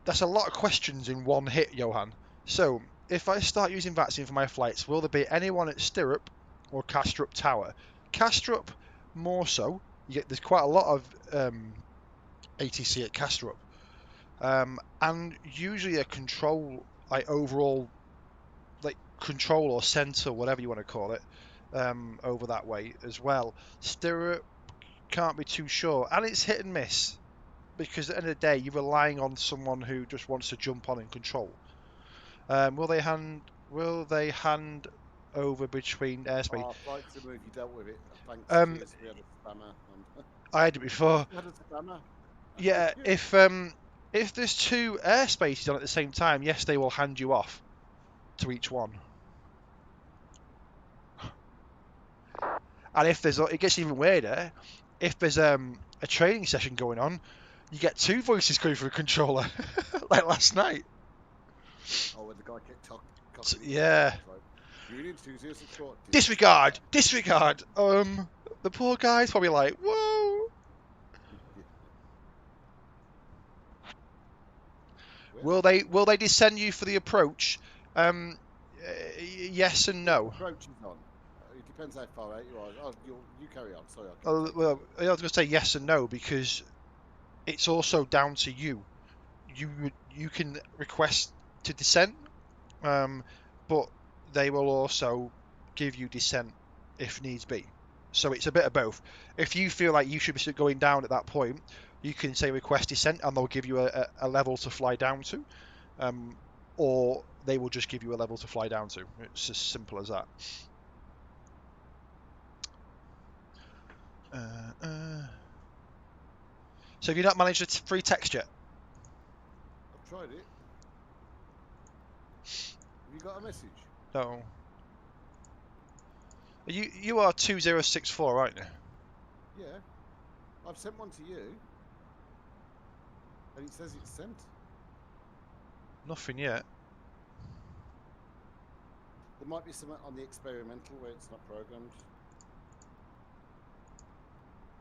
That's a lot of questions in one hit, Johan. So, if I start using VATSIM for my flights, will there be anyone at Stirrup or Castrup Tower? Castrup, more so. There's quite a lot of ATC at Castrup. And usually a control, like overall, like control or centre, whatever you want to call it, over that way as well. Stirrup, can't be too sure. And it's hit and miss. Because at the end of the day, you're relying on someone who just wants to jump on and control. Will they hand over between airspace? Oh, FlightSimToday, you dealt with it. Thanks. Cheers. We had a spammer. I had it before. We had a spammer. Yeah, if there's two airspaces on at the same time, yes, they will hand you off to each one. And if there's, it gets even weirder. If there's a training session going on, you get two voices going through a controller, like last night. Oh, when the guy kept talking. Yeah. You're in enthusiasm sport. Disregard. The poor guy's probably like, whoa. Will they descend you for the approach? Yes and no. Approach is on. It depends how far out you are. Oh, you carry on. Sorry. Well, I was going to say yes and no because it's also down to you. You can request to descent, but they will also give you descent if needs be. So it's a bit of both. If you feel like you should be going down at that point, you can say request descent and they'll give you a level to fly down to, or they will just give you a level to fly down to. It's as simple as that. So have you not managed a free text yet? I've tried it. Have you got a message? No. You are 2064, aren't you? Yeah. I've sent one to you. And it says it's sent. Nothing yet. There might be something on the experimental where it's not programmed.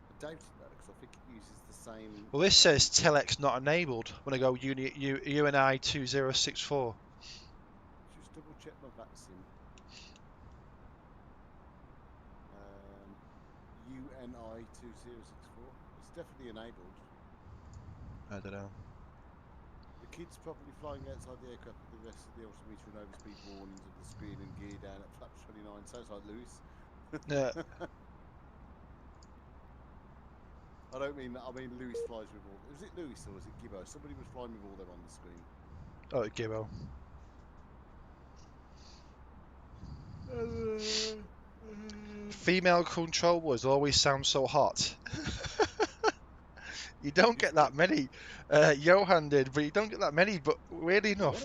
I doubt it though, because I think it uses the same. Well, this says telex not enabled when I go UNI 2064. Just double check my vaccine. UNI 2064. It's definitely enabled. I don't know. The kid's probably flying outside the aircraft with the rest of the altimeter and overspeed warnings of the screen and gear down at flaps 29. Sounds like Lewis. Yeah. I don't mean that. I mean Lewis flies with all. Was it Lewis or was it Gibbo? Somebody was flying with all them on the screen. Oh, Gibbo. Female controllers always sound so hot. You don't get that many. Johan did, but you don't get that many. But weirdly enough,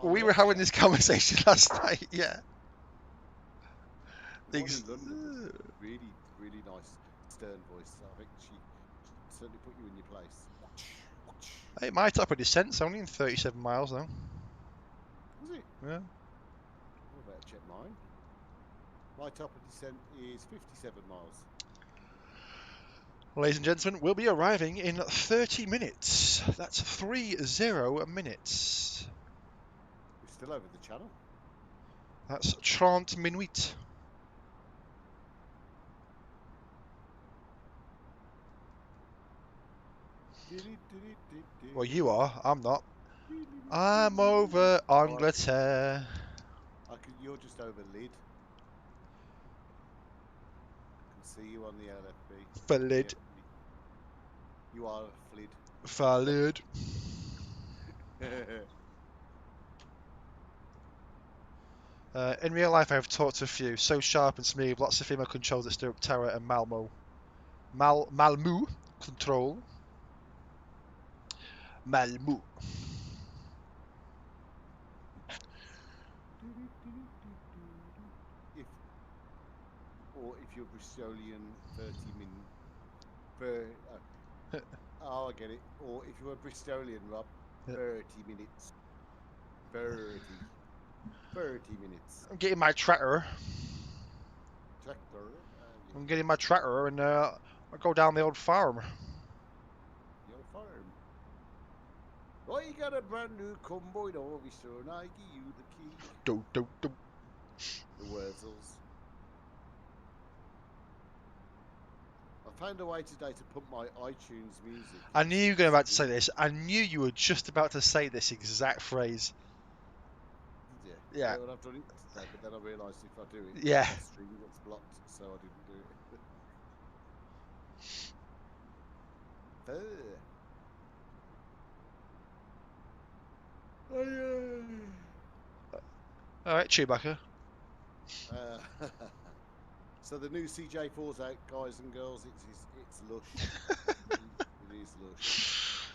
we were having this conversation last night. Yeah. The one in London was really, really nice stern voice. I think she certainly put you in your place. Hey, my top of descent's only in 37 miles though. Was it? Yeah. I better check mine. My top of descent is 57 miles. Ladies and gentlemen, we'll be arriving in 30 minutes. That's 30 minutes. We're still over the channel. That's 30 minutes. Well, you are. I'm not. I'm over Angleterre. You're just over Lid. I can see you on the LFP. Flid. You are a Flid. Flid. In real life, I've talked to a few. So sharp and smooth. Lots of female controls that stir up terror and Malmo. Malmu control. Malmu. If you're Bristolian, 30 min. Oh, I get it. Or if you're a Bristolian, Rob, 30 minutes. 30 minutes. I'm getting my tractor. I'm getting my tractor and I'll go down the old farm. Your farm. Well, you got a brand new combine officer and I give you the key. Do. The Wurzels. I found a way today to put my iTunes music. I knew you were about to say this. I knew you were just about to say this exact phrase. Yeah. Well, I've done it today, but then I realised if I do it, yeah, the stream gets blocked, so I didn't do it. All right, Chewbacca. So the new CJ4's out, guys and girls. It's lush. It is lush.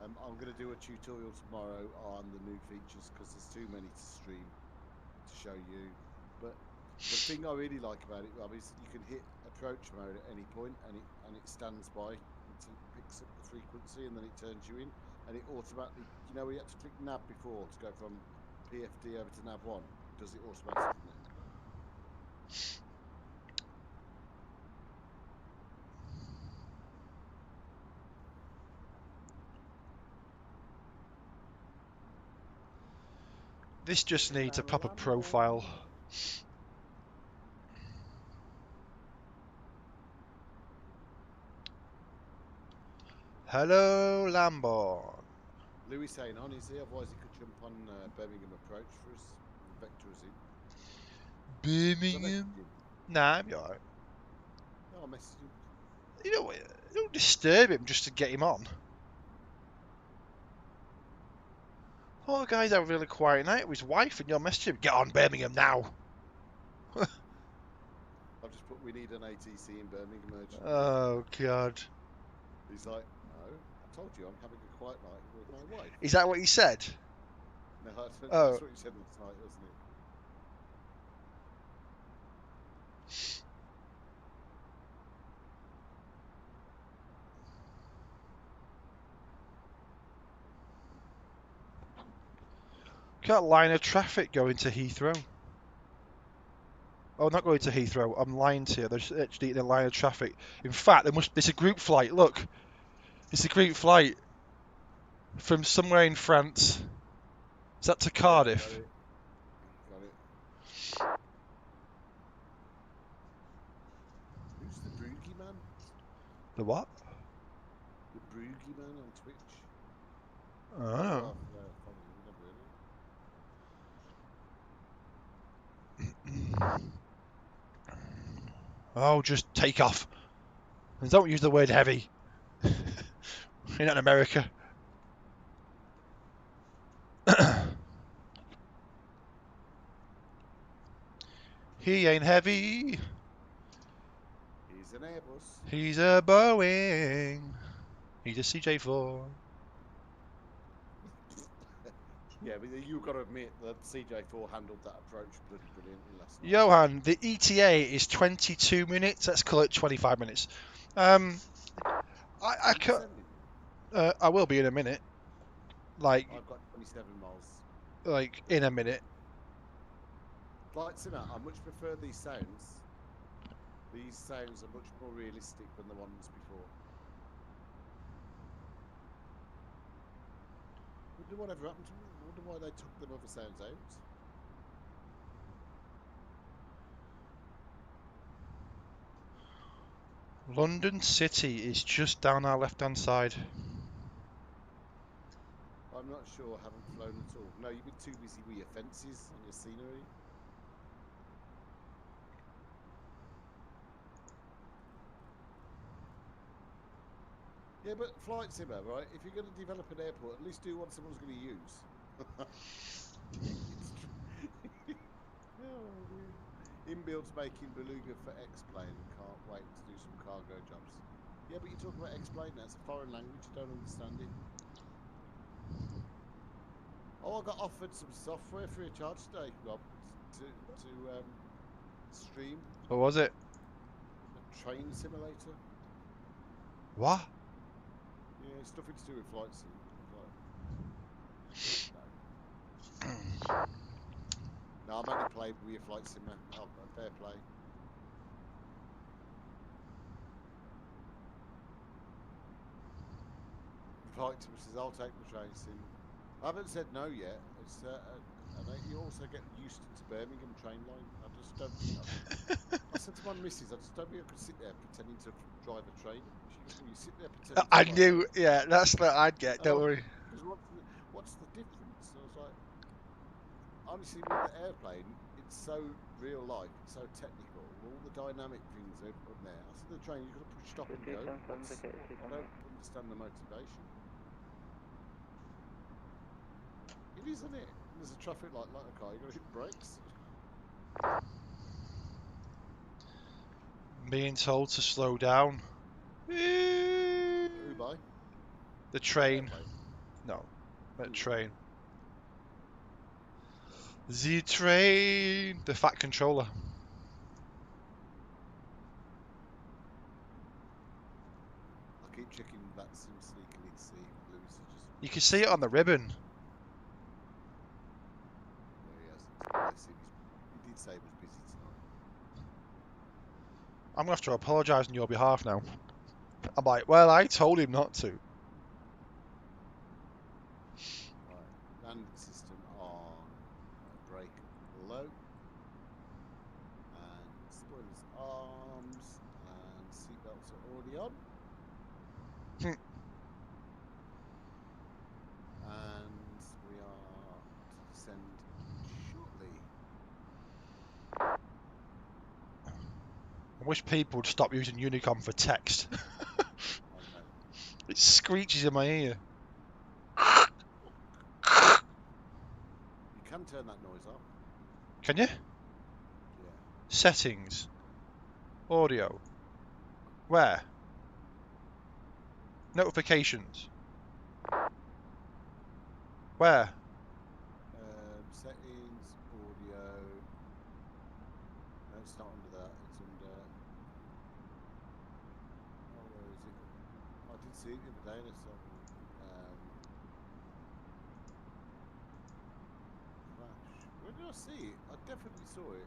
I'm going to do a tutorial tomorrow on the new features because there's too many to stream to show you. But the thing I really like about it, Rob, is you can hit approach mode at any point and it stands by until it picks up the frequency and then it turns you in and it automatically, you know, we had to click nav before to go from PFD over to nav 1. It does it automatically now. This just needs a proper profile. Hello, Lamborn. Louis saying on, is he? Otherwise he could jump on Birmingham approach for us. Vector us in. Birmingham? Nah, I'm alright. No, I'll message him. You don't disturb him just to get him on. Oh, the guy's having a really quiet night with his wife and you're messaging him. Get on Birmingham now. I've just put we need an ATC in Birmingham urgently. Oh, God. He's like, no, I told you I'm having a quiet night with my wife. Is that what he said? No, that's Oh. what he said last night, wasn't it? Got a line of traffic going to Heathrow. Oh, not going to Heathrow. I'm lying to you. There's actually a line of traffic. In fact, it's a group flight. Look, it's a group flight from somewhere in France. Is that to Cardiff? Got it. Got it. Who's the Broogie man? The what? The Broogie man on Twitch. I don't know. Oh, no, probably never heard of it. Oh, just take off. And don't use the word heavy. You're not in America. He ain't heavy. He's an Airbus. He's a Boeing. He's a CJ4. Yeah, but you've got to admit that CJ4 handled that approach bloody brilliantly last night. Johan, the ETA is 22 minutes. Let's call it 25 minutes. I will be in a minute. Like I've got 27 miles. Like in a minute. Flight Simmer, I much prefer these sounds. These sounds are much more realistic than the ones before. Wonder whatever happened to them. I wonder why they took them other sounds out. London City is just down our left-hand side. I'm not sure. I haven't flown at all. No, you've been too busy with your fences and your scenery. Yeah, but Flight Simmer, right? If you're going to develop an airport, at least do what someone's going to use. Inbuild's making Beluga for X-Plane and can't wait to do some cargo jobs. Yeah, but you talk about X-Plane now. It's a foreign language. I don't understand it. Oh, I got offered some software free of charge today, Rob, to stream. What was it? A train simulator. What? Yeah, it's nothing to do with flight sim. No, I'm only playing with your flight simmer. Oh, fair play. Flight simmer says, I'll take the train sim. I haven't said no yet. It's and you also get used to Birmingham train line. I just don't think I said to my missus, I just don't think I could sit there pretending to drive a train. She goes, well, you sit there pretending I to drive knew, yeah, that's what I'd get, don't worry. What's the difference? I was like, honestly, with the airplane, it's so real life, it's so technical, all the dynamic things are up there. I said, the train, you've got to push stop and go. I don't understand the motivation. It is, isn't it? There's a traffic light like a car, you've got to hit brakes. Being told to slow down. Who by? The train. Airplane. No, the train. The train. The fat controller. I keep checking that sim sneakily to see if Lewis is just... You can see it on the ribbon. No, he hasn't. He did say he was busy tonight. I'm going to have to apologise on your behalf now. I'm like, well, I told him not to. Right, landing system on, brake low, and spoilers arms, and seatbelts are already on. And we are to descend shortly. I wish people would stop using Unicom for text. I know. It screeches in my ear. You can turn that noise off. Can you? Yeah. Settings. Audio. Where? Notifications. Where? Settings, audio. No, it's not under that. It's under. Oh, where is it? I did see it the other day. Let's have a look. Flash. Where did I see it? I definitely saw it.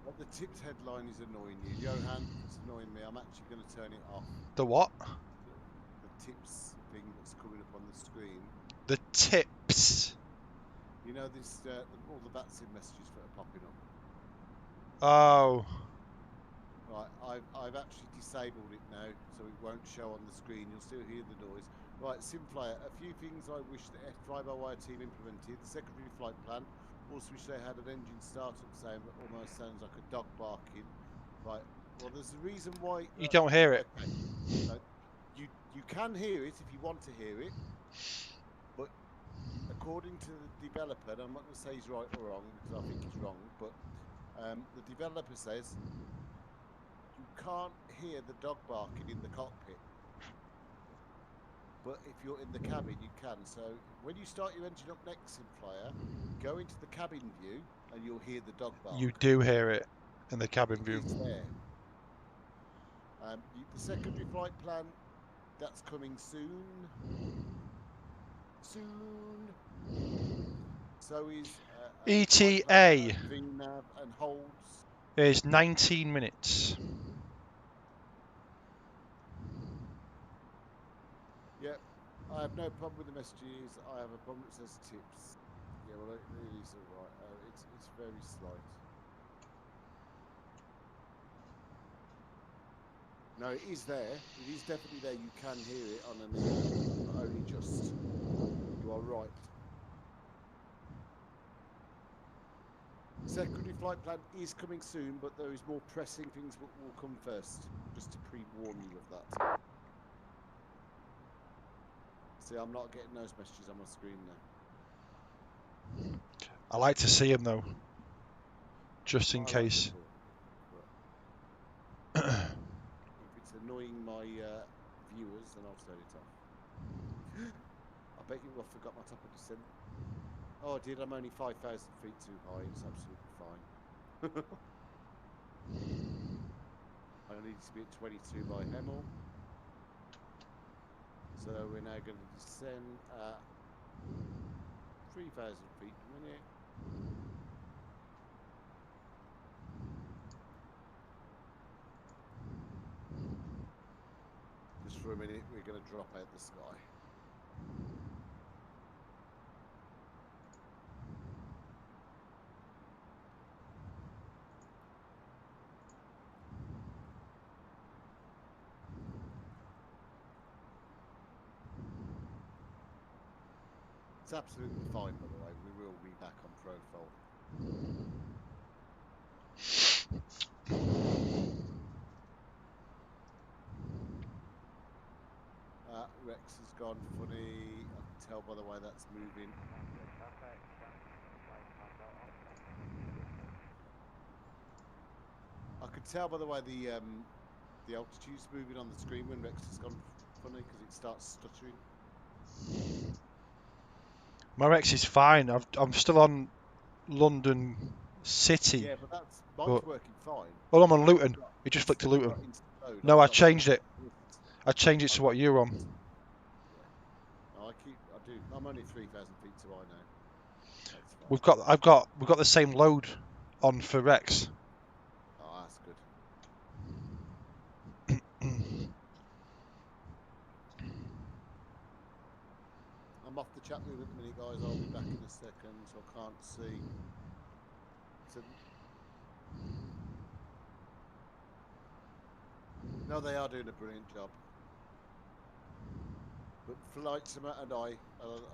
But the tips headline is annoying you, Johan. It's annoying me. I'm actually going to turn it off. The what? The tips thing that's coming up on the screen. The tips. You know this, all the VATSIM messages that are popping up. Oh. Right, I've actually disabled it now, so it won't show on the screen. You'll still hear the noise. Right, SimFlyer. A few things I wish the fly-by-wire team implemented. The secondary flight plan. Also wish they had an engine startup sound that almost sounds like a dog barking. Right. Well, there's a reason why. You don't hear it. Okay. You can hear it if you want to hear it, but according to the developer, and I'm not going to say he's right or wrong because I think he's wrong, but the developer says you can't hear the dog barking in the cockpit. But if you're in the cabin, you can. So when you start your engine up next, SimFlyer, go into the cabin view and you'll hear the dog bark. You do hear it in the cabin view. It's there. The secondary flight plan, that's coming soon. So is ETA VNAV and holds. is 19 minutes. Yep, I have no problem with the messages. I have a problem that says tips. Yeah, well, it really is alright. It's very slight. No, it is there. It is definitely there. You can hear it on an ear, but only just. You are right. Secondary flight plan is coming soon, but there is more pressing things that will come first. Just to pre-warn you of that. See, I'm not getting those messages on my screen now. I like to see them though, just in case. If it's annoying my viewers, then I'll turn it off. I bet you I forgot my top of descent. Oh, I did. I'm only 5,000 feet too high. It's absolutely fine. I need to be at 22 by Hemel. So we're now going to descend at 3,000 feet per minute. Just for a minute, we're going to drop out the sky. It's absolutely fine, by the way. We will be back on profile. Rex has gone funny. I can tell by the way that's moving. I could tell by the way the altitude's moving on the screen when Rex has gone funny because it starts stuttering. My Rex is fine. I'm still on London City. Yeah, but mine's working fine. Well, I'm on Luton. You just flicked to Luton. No, I changed it. I changed it to what you're on. Yeah. No, I do. I'm only 3,000 feet too high now. We've got the same load on for Rex. Oh, that's good. I'm off the chat room at the minute, guys. I'll be back in a second, so I can't see. No, they are doing a brilliant job. But FlightSimToday and I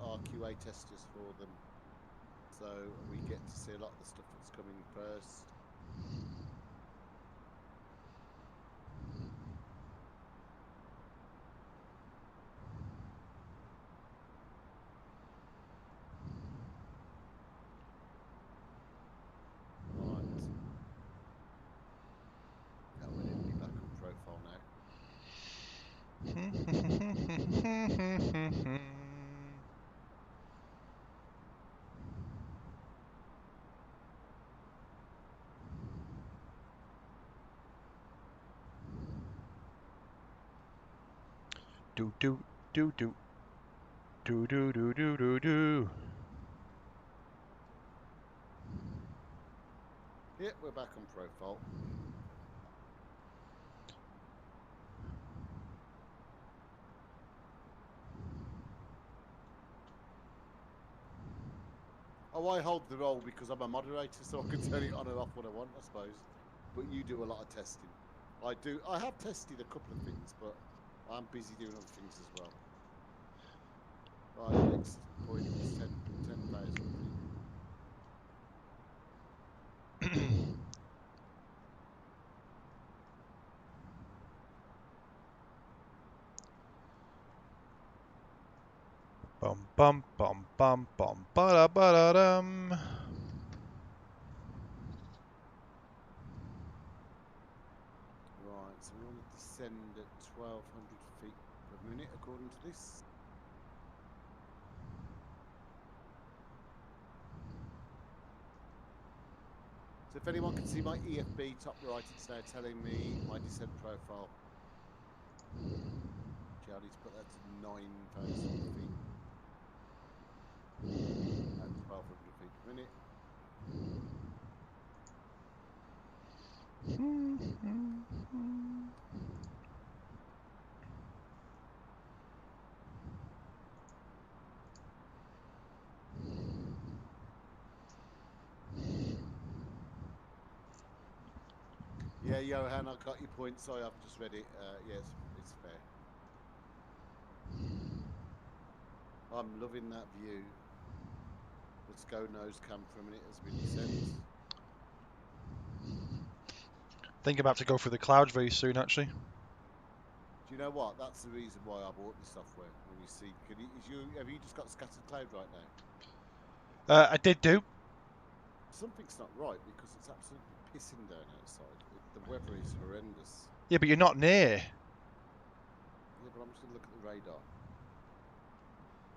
are QA testers for them, so we get to see a lot of the stuff that's coming first. Do do do do do do do do do do. Yeah, we're back on profile. Oh, I hold the role because I'm a moderator, so I can turn it on and off when I want, I suppose. But you do a lot of testing. I do. I have tested a couple of things, but I'm busy doing other things as well. Right, next point is 10,000 feet. Bum bum bum bum bum ba da ba da dum. Right, so we want to descend at 1,200 feet per minute, according to this. So if anyone can see my EFB top right, it's now telling me my descent profile. Gee, I need to put that to 9,000 feet. At 1,200 feet per minute. Yeah, Johan, I got your point. Sorry, I've just read it. Yes, it's fair. I'm loving that view. Let's go nose cam for a minute as we descend. I think I'm about to go through the clouds very soon, actually. Do you know what? That's the reason why I bought this software. When you see, have you just got scattered cloud right now? I did do. Something's not right because it's absolutely pissing down outside. The weather is horrendous. Yeah, but you're not near. Yeah, but I'm just going to look at the radar.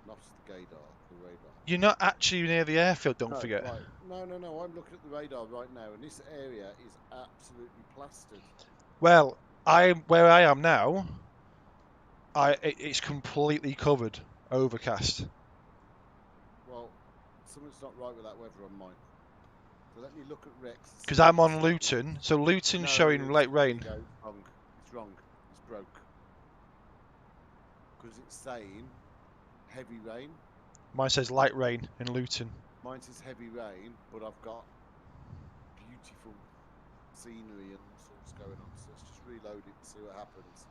Not the gaydar, the radar. You're not actually near the airfield, don't forget. Right. No. I'm looking at the radar right now, and this area is absolutely plastered. Well, where I am now. It's completely covered, overcast. Well, something's not right with that weather on mine. So let me look at Rex. Because I'm on Luton, so Luton's showing light rain. There you go. It's wrong. It's broke. Because it's saying heavy rain. Mine says light rain in Luton. Mine says heavy rain, but I've got beautiful scenery and all sorts going on. So let's just reload it and see what happens.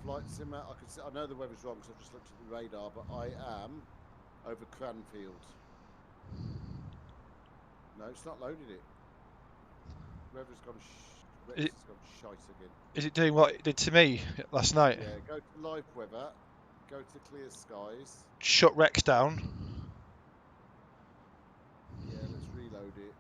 Flight Sim, I know the weather's wrong because I've just looked at the radar, but I am over Cranfield. No, it's not loaded it. Weather's gone shite again. Is it doing what it did to me last night? Yeah, go to live weather, go to clear skies. Shut Rex down. Yeah, let's reload it.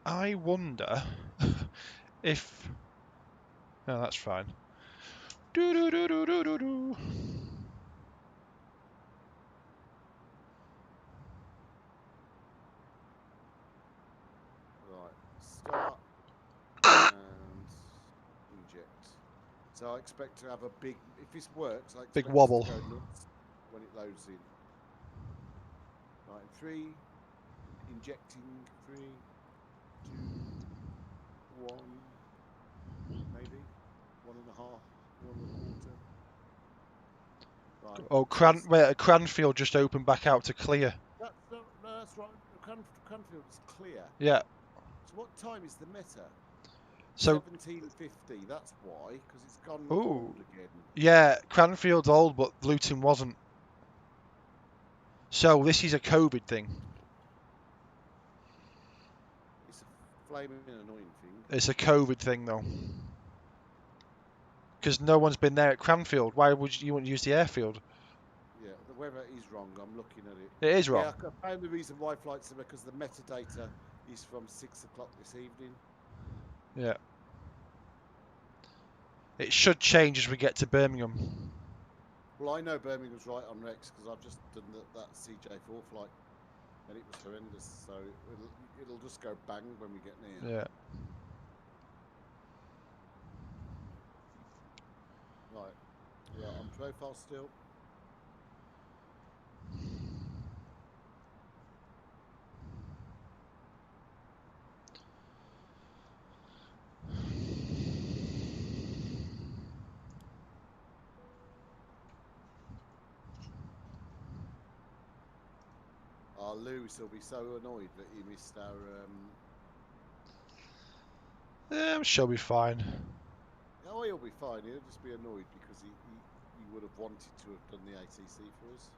I wonder if... No, that's fine. Do do do do do do do. Right, start and inject. So I expect to have a big, if this works, I expect Big wobble. to go nuts when it loads in. Right, 3, injecting, 3, 2, 1, maybe, 1.5, 1.25. Right. Oh, Cranfield just opened back out to clear. No, that's right. Cranfield is clear. Yeah. So what time is the meta? So 1750. That's why, because it's gone Ooh. old again. Yeah, Cranfield's old, but Luton wasn't. So this is a COVID thing. It's a flaming annoying thing. It's a COVID thing, though. Because no one's been there at Cranfield. Why would you want to use the airfield? Yeah, the weather is wrong. I'm looking at it. It is wrong. Yeah, I found the reason why flights are because the metadata is from 6 o'clock this evening. Yeah. It should change as we get to Birmingham. Well, I know Birmingham's right on Rex because I've just done that CJ4 flight, and it was horrendous. So it'll just go bang when we get near. Yeah. Right, we are on profile still. Lewis will be so annoyed that he missed our. Yeah, I'm sure we'll be fine. Oh, he'll be fine. He'll just be annoyed because he would have wanted to have done the ATC for us.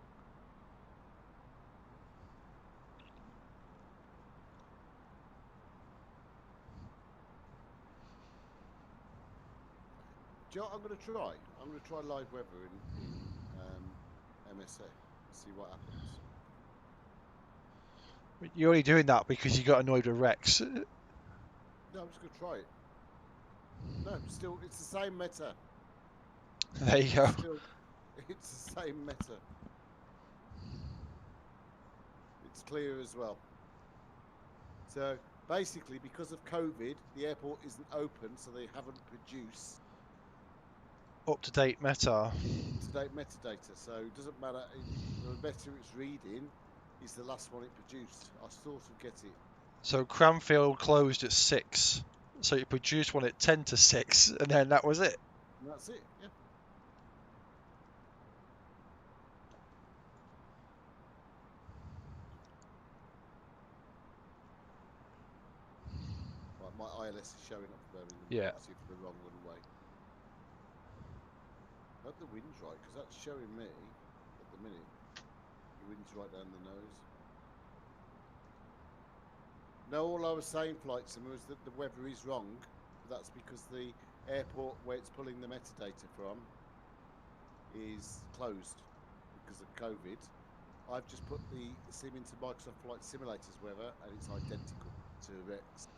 Do you know what I'm going to try? I'm going to try live weather in MSF. See what happens. You're only doing that because you got annoyed with Rex. No, I'm just going to try it. No, still, it's the same meta. There you go. It's the same meta. It's clear as well. So basically, because of COVID, the airport isn't open, so they haven't produced Up-to-date meta. up-to-date metadata. So it doesn't matter. The better it's reading is the last one it produced. I sort of get it. So Cranfield closed at 6. So you produced one at 10 to 6, and then that was it. And that's it, yeah. Right, my ILS is showing up for Birmingham. Yeah. See if the wrong runway. I hope the wind's right, because that's showing me, at the minute, the wind's right down the nose. No, all I was saying, Flight Sim, was that the weather is wrong. But that's because the airport where it's pulling the metadata from is closed because of COVID. I've just put the sim into Microsoft Flight Simulator's weather, and it's identical to Rex.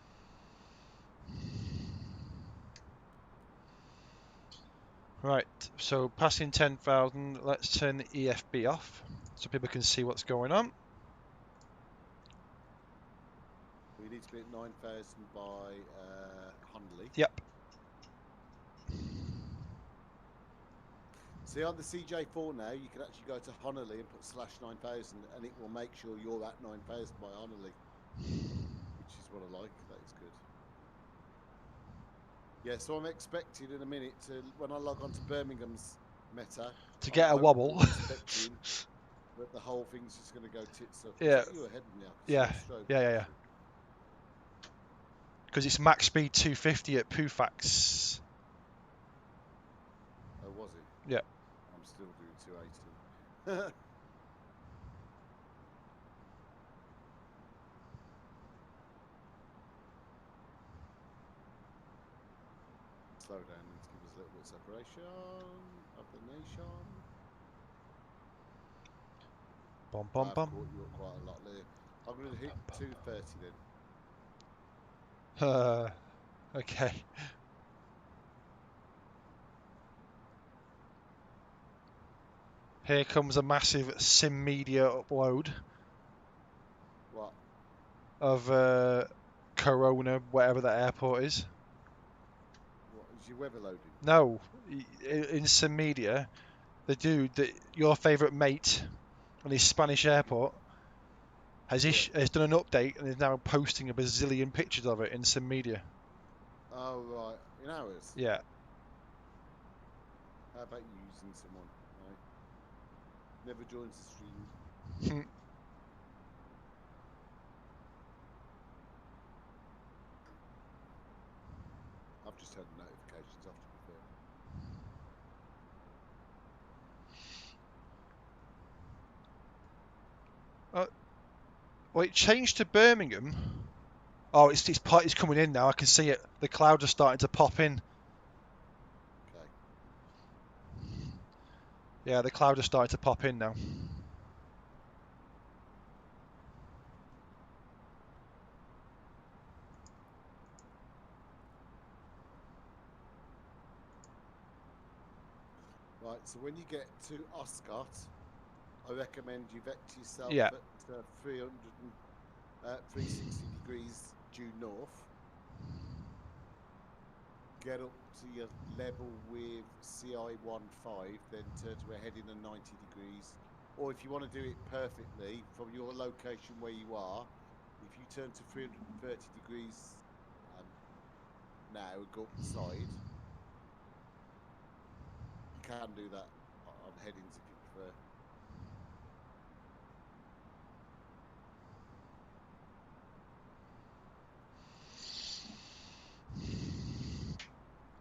Right, so passing 10,000, let's turn the EFB off so people can see what's going on. We need to be at 9,000 by Honolulu. Yep. See, on the CJ4 now, you can actually go to Honolulu and put /9000, and it will make sure you're at 9,000 by Honolulu, which is what I like. That is good. Yeah, so I'm expecting in a minute to, when I log on to Birmingham's meta, To get a wobble. expecting that the whole thing's just going to go tits up. Yeah. You were ahead of me. Yeah. Because it's max speed 250 at Pufax. Oh, was it? Yeah. I'm still doing 280. Slow down and give us a little bit of separation of the nation. Bum bum I've bum. caught you up quite a lot there. I'm going to hit 230 then. Okay. Here comes a massive sim media upload What? of Corona, whatever that airport is. What is your weather loading? No, in sim media, the dude that your favourite mate on his Spanish airport has done an update and is now posting a bazillion pictures of it in sim media. Oh, right. In hours? Yeah. How about you using someone? Right? Never joins the stream. I've just had notifications off, to be fair. Well, it changed to Birmingham. Oh, it's coming in now. I can see it. The clouds are starting to pop in. Okay. Yeah, the clouds are starting to pop in now. Right, so when you get to Oscott, I recommend you vector yourself Yeah. at 360 degrees due north. Get up to your level with CI15, then turn to a heading of 90 degrees. Or if you want to do it perfectly from your location where you are, if you turn to 330 degrees now and go up the side, you can do that on headings if you prefer.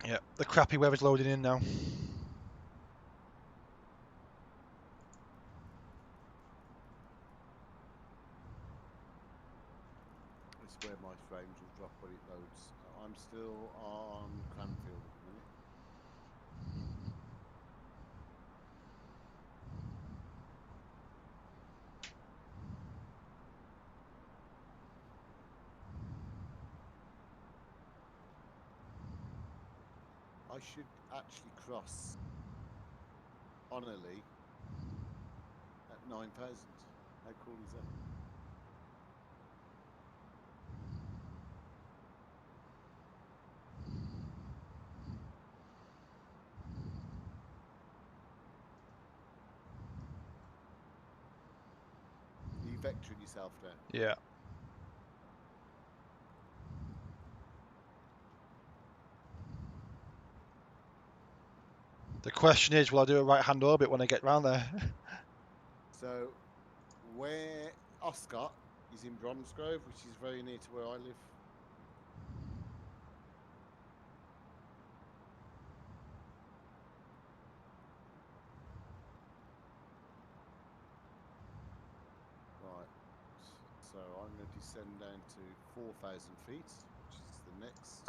Yeah, the crappy weather's loading in now. It's where my frames will drop when it loads. I'm still on Cranfield at the minute. I should actually cross Orly at 9,000. How cool is that? Are you vectoring yourself there? Yeah. The question is, will I do a right-hand orbit when I get round there? So, where Oscott is in Bromsgrove, which is very near to where I live. Right. So I'm going to descend down to 4,000 feet, which is the next.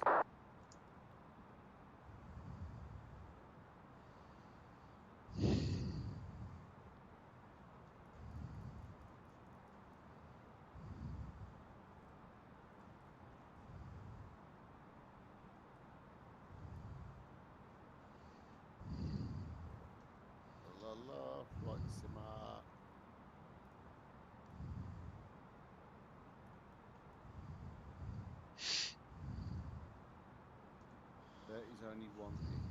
La la, flight simmer. There is only one thing.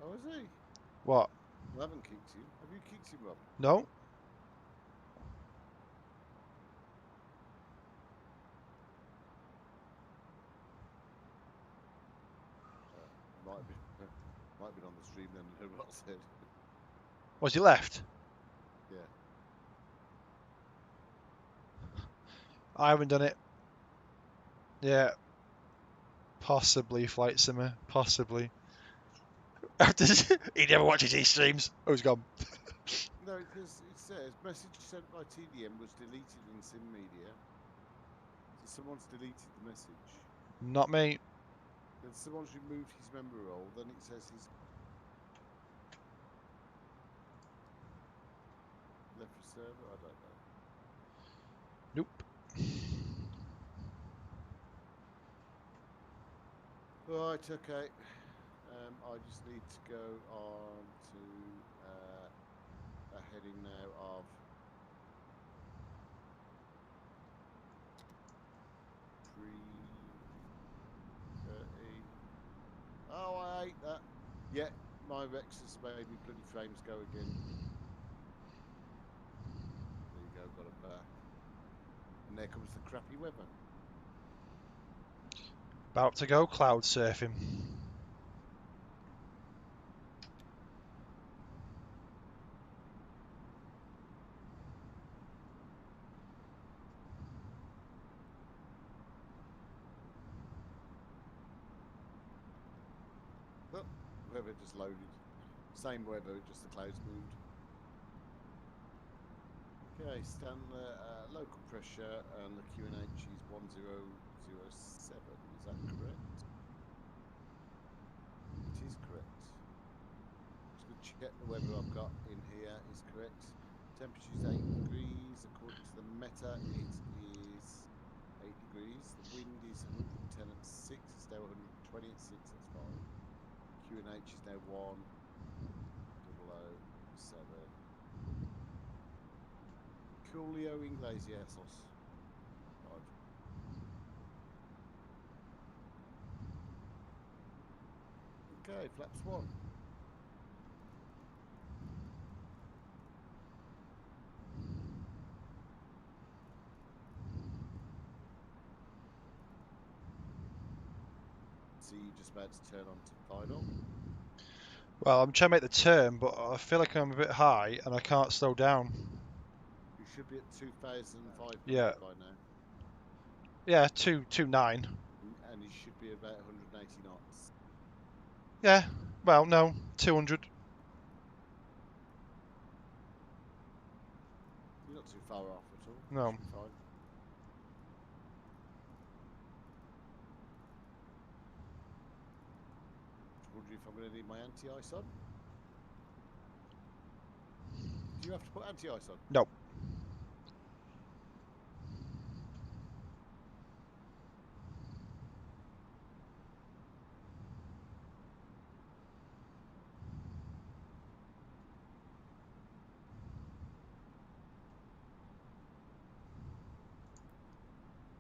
Oh, is he? What? I haven't kicked him. Have you kicked him, Rob? No? Might have been, might have been on the stream then. I don't know what I said. Was he left? Yeah. I haven't done it. Yeah. Possibly Flight Simmer. Possibly. He never watches these streams. Oh, he's gone. No, because it says message sent by TDM was deleted in Sim Media. So someone's deleted the message. Not me. Then someone's removed his member role. Then it says he's left the server. I don't know. Nope. Right, okay. I just need to go on to a heading now of 330. Oh, I hate that. Yeah, my Rex has made me bloody frames go again. There you go, got it back. And there comes the crappy weather. About to go cloud surfing. Oh, weather just loaded. Same weather, just the clouds moved. Okay, local pressure and the QNH is 1007. Is that correct? It is correct. Just going to check the weather I've got in here is correct. Temperature is 8 degrees. According to the meta, it is a 8 degrees. The wind is 110 at 6. It's now 120 at 6. That's fine. QNH is now 10007. Coolio Inglesiosos. 5. Okay, flaps 1. So you're just about to turn on to final. Well, I'm trying to make the turn, but I feel like I'm a bit high and I can't slow down. You should be at 2,500 Yeah. by now. Yeah, 229. And you should be about 180 knots. Yeah. Well, no, 200. You're not too far off at all. No. Should be fine. Just wondering if I'm going to need my anti-ice on. Do you have to put anti-ice on? No.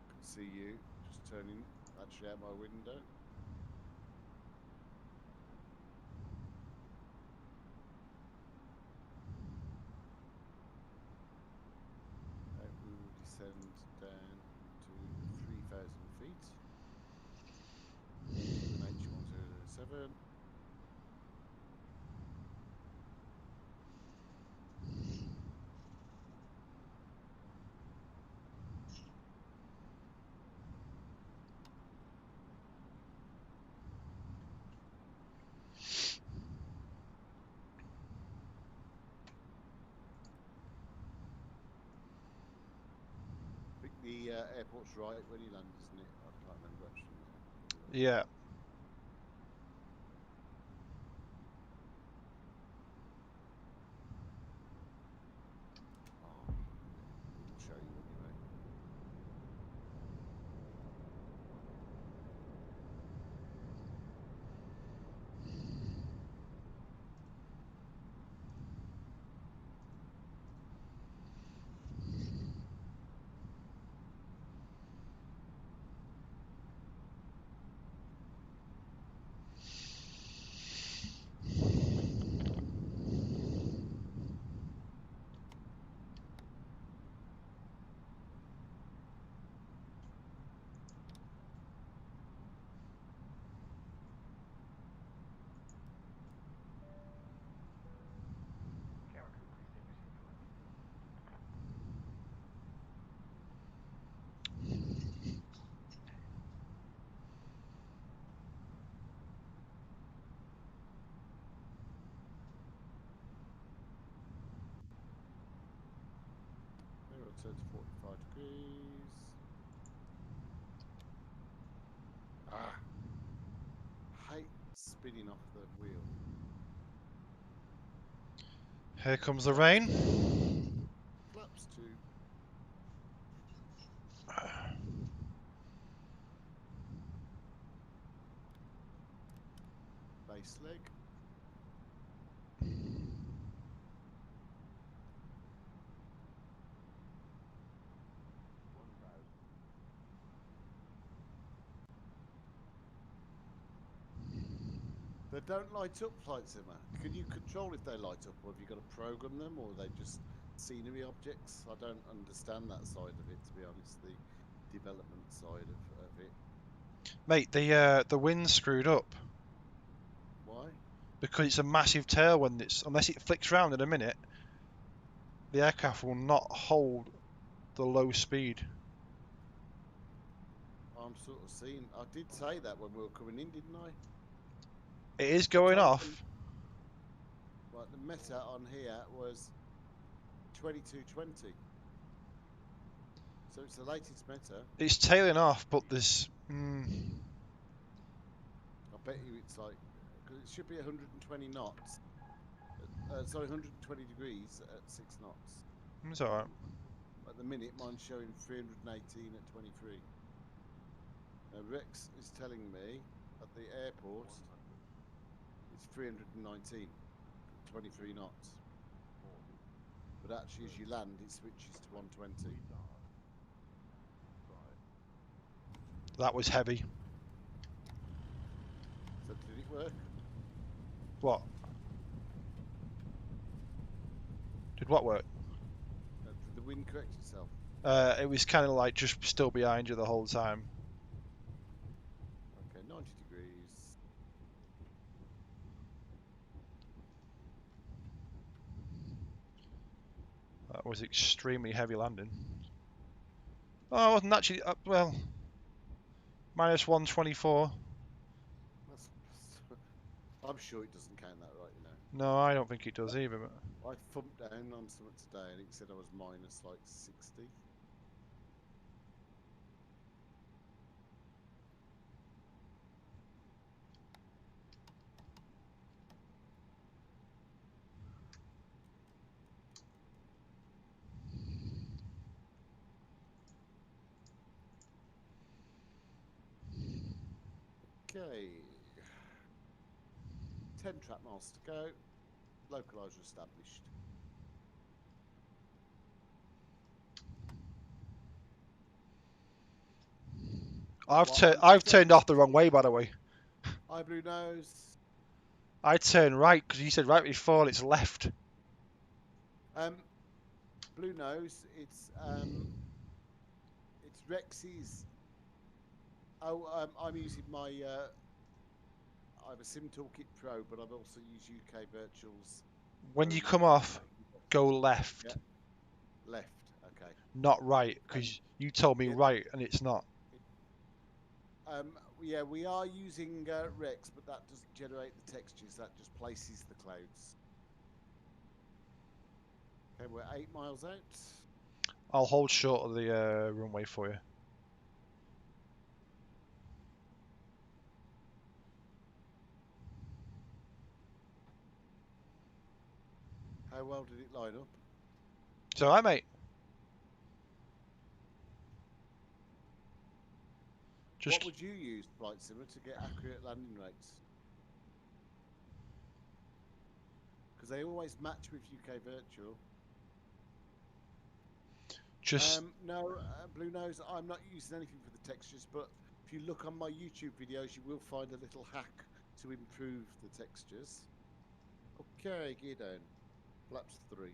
Can see you just turning actually out my window. We will descend down to 3,000 feet. QNH 1007. I think the airport's right when you land, isn't it? I can't remember actually now. Yeah. Oh, it will show you anyway. Maybe I'll turn to 45 degrees. Ah! Hate spinning off the wheel. Here comes the rain. Flaps 2. Base leg. They don't light up, Flight Simmer. Can you control if they light up, or have you got to program them, or are they just scenery objects? I don't understand that side of it, to be honest. The development side of it. Mate, the wind's screwed up Why? because it's a massive tailwind. Unless it flicks round in a minute, the aircraft will not hold the low speed. I'm sort of seeing. I did say that when we were coming in, didn't I? It is going Told off. them- Right, the meta on here was 2220. So it's the latest meta. It's tailing off, but there's. I bet you it's like, because it should be 120 knots. Sorry, 120 degrees at 6 knots. It's alright. At the minute, mine's showing 318 at 23. Now Rex is telling me at the airport it's 319, 23 knots. But actually, as you land, it switches to 120. That was heavy. So did it work? What? Did what work? Did the wind correct itself? It was kind of like just still behind you the whole time. Okay, 90 degrees. That was extremely heavy landing. Oh, it wasn't actually, well, minus 124. That's, I'm sure it doesn't count that right, you know. No, I don't think it does either. But I thumped down on something today and it said I was minus like 60. Okay. 10 trap miles to go. Localizer established. I've turned off the wrong way, by the way. Hi, Blue Nose. I turned right because you said right before it's left. Blue Nose. It's Rex's. Oh, I'm using my. I have a Sim Toolkit Pro, but I've also used UK Virtuals. When you come off, go left. Yeah. Left. Okay. Not right, because you told me yeah. right and it's not. Yeah, we are using Rex, but that doesn't generate the textures. That just places the clouds. Okay, we're 8 miles out. I'll hold short of the runway for you. How well did it line up? It's alright, mate. What would you use, FlightSimmer, to get accurate landing rates? Because they always match with UK Virtual. No, Blue Nose, I'm not using anything for the textures, but if you look on my YouTube videos, you will find a little hack to improve the textures. Okay, gear down. Flaps 3.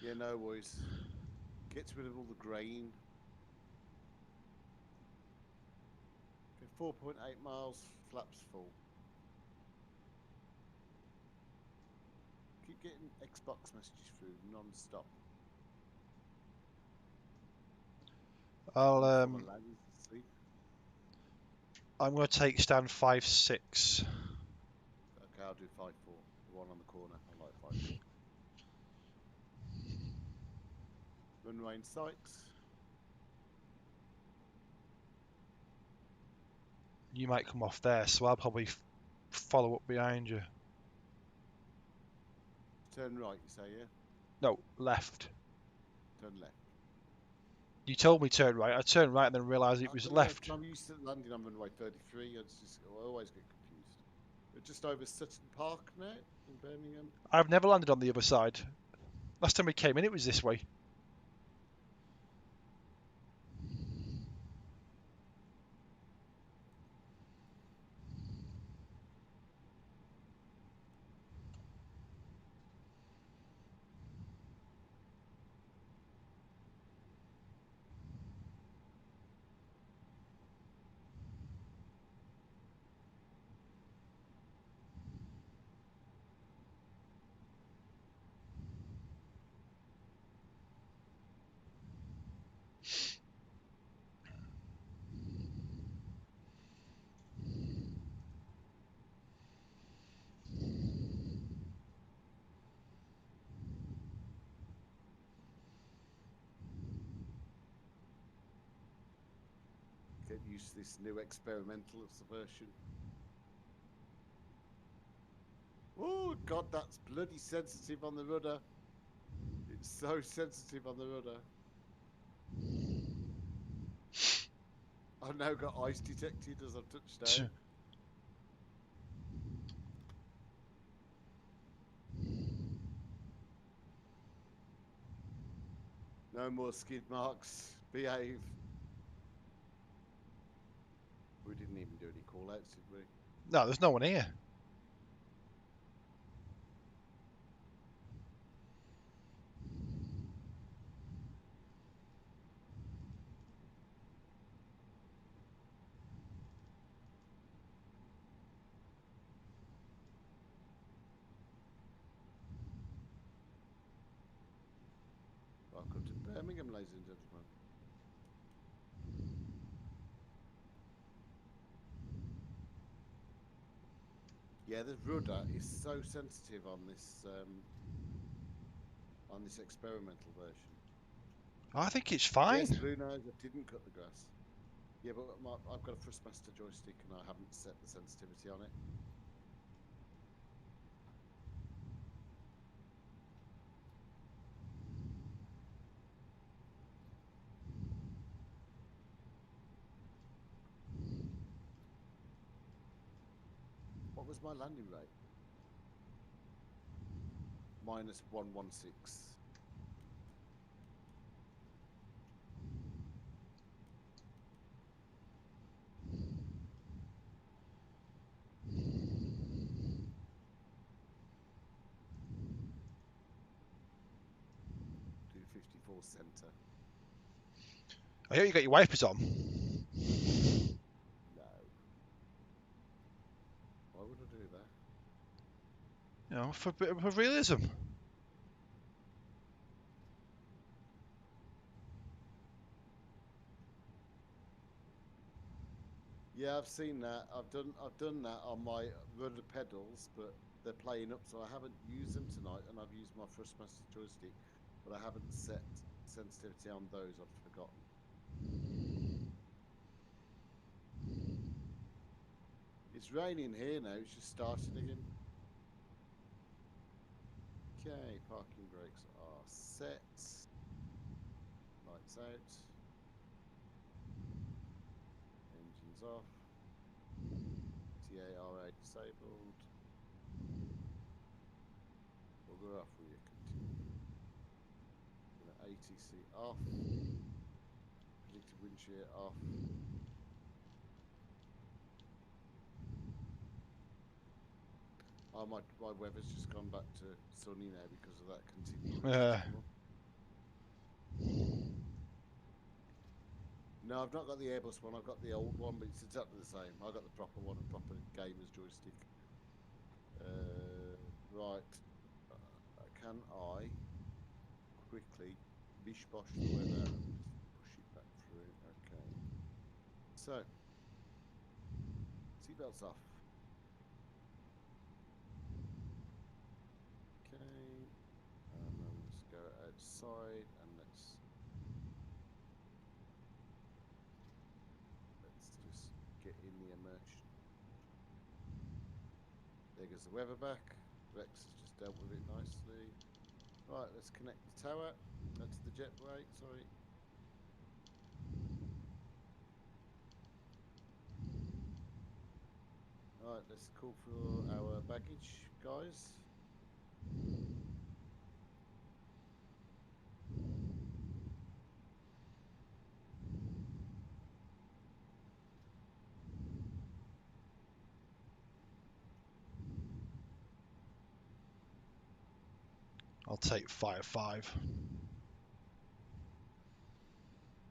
Yeah, no worries. Gets rid of all the grain. Okay, 4.8 miles, flaps full. Keep getting Xbox messages through non-stop. I'm going to take stand 5-6. Okay, I'll do 5-4. The one on the corner. I like 5-4. Runway in sight. You might come off there, so I'll probably follow up behind you. Turn right, you say, yeah? No, left. Turn left. You told me turn right. I turned right and then realised it was left. I'm used to landing on runway 33. I always get confused. We're just over Sutton Park now in Birmingham. I've never landed on the other side. Last time we came in, it was this way. used to this new experimental version. Oh God, that's bloody sensitive on the rudder. It's so sensitive on the rudder. I've now got ice detected as I've touched down. No more skid marks. Behave. We didn't even do any call outs, did we? No, there's no one here. Welcome to Birmingham, ladies and gentlemen. Yeah, the rudder is so sensitive on this experimental version. I think it's fine. Yes, Blue Nose, I didn't cut the grass. Yeah, but I've got a Thrustmaster joystick and I haven't set the sensitivity on it. What was my landing rate? Minus 116. Do 54 center. I hope you got your wipers on. No. Why would I do that? You know, for a bit of realism. Yeah, I've seen that. I've done that on my rudder pedals, but they're playing up, so I haven't used them tonight, and I've used my Thrustmaster joystick, but I haven't set sensitivity on those. I've forgotten. It's raining here now. It's just started again. Okay, parking brakes are set. Lights out. Engines off. TARA disabled. Bugger off with you. Continue. ATC off. Predicted wind shear off. Oh, my weather's just gone back to sunny now because of that continued wind Yeah. that's come up. No, I've not got the Airbus one. I've got the old one, but it's exactly the same. I got the proper one, a proper gamer's joystick. Right. Can I quickly bish-bosh the weather and push it back through? Okay. So, seatbelts off. Okay. And then let's go outside and let's just get in the immersion. There goes the weather back. Rex has just dealt with it nicely. Right, let's connect the tower. That's the jetway, sorry. Alright, let's call for our baggage, guys. I'll take 5-5.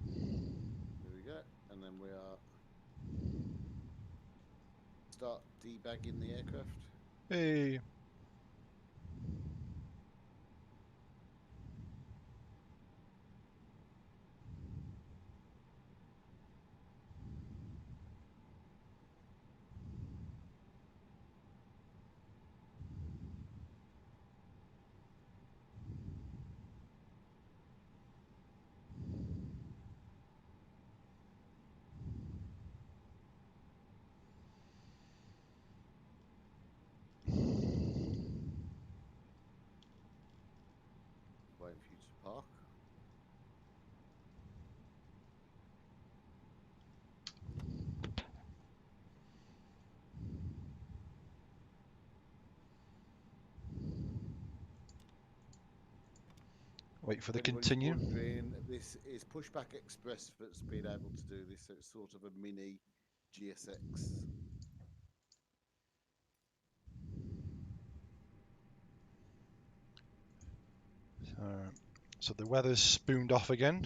There we go. And then we are start debagging the aircraft. Hey. waiting for you to park. Wait for the If anybody's continue. wondering, this is Pushback Express that's been able to do this, so it's sort of a mini GSX. So the weather's spooned off again.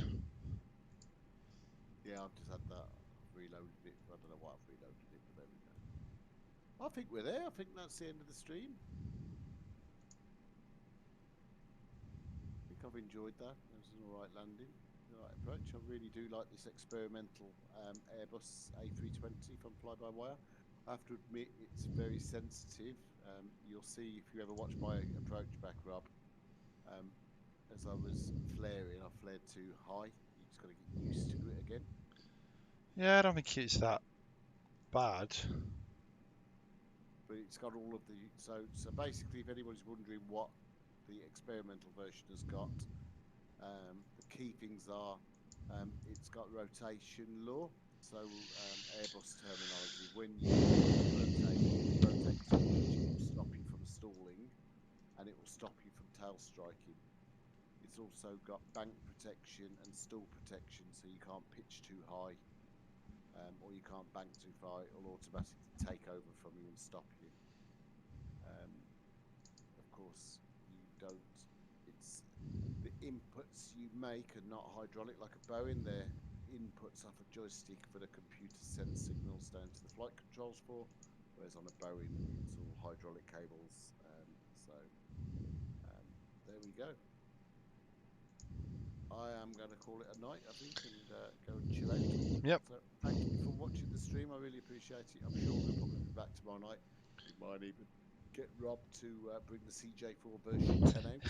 Yeah, I've just had that. I've reloaded it. I don't know why I've reloaded it, but there we go. I think we're there. I think that's the end of the stream. I think I've enjoyed that. It was an alright landing, alright approach. I really do like this experimental Airbus A320 from Fly-by-Wire. I have to admit, it's very sensitive. You'll see if you ever watch my approach back, Rob. As I was flaring, I flared too high. You just got to get used to it again. Yeah, I don't think it's that bad. But it's got all of the so basically, if anybody's wondering what the experimental version has got, the key things are it's got rotation law. So Airbus terminology, when you rotate too much, it will stop you from stalling, and it will stop you from tail striking. It's also got bank protection and stall protection, so you can't pitch too high, or you can't bank too far. It will automatically take over from you and stop you. Of course, you don't. It's the inputs you make are not hydraulic like a Boeing. They're inputs off a joystick for the computer sends signals down to the flight controls for, whereas on a Boeing it's all hydraulic cables. There we go. I am going to call it a night, I think, and go and chill out. Yep. So thank you for watching the stream. I really appreciate it. I'm sure we'll probably be back tomorrow night. We might even get Rob to bring the CJ4 version 10 out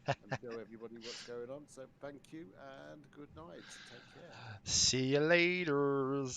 and show everybody what's going on. So thank you and good night. Take care. See you later.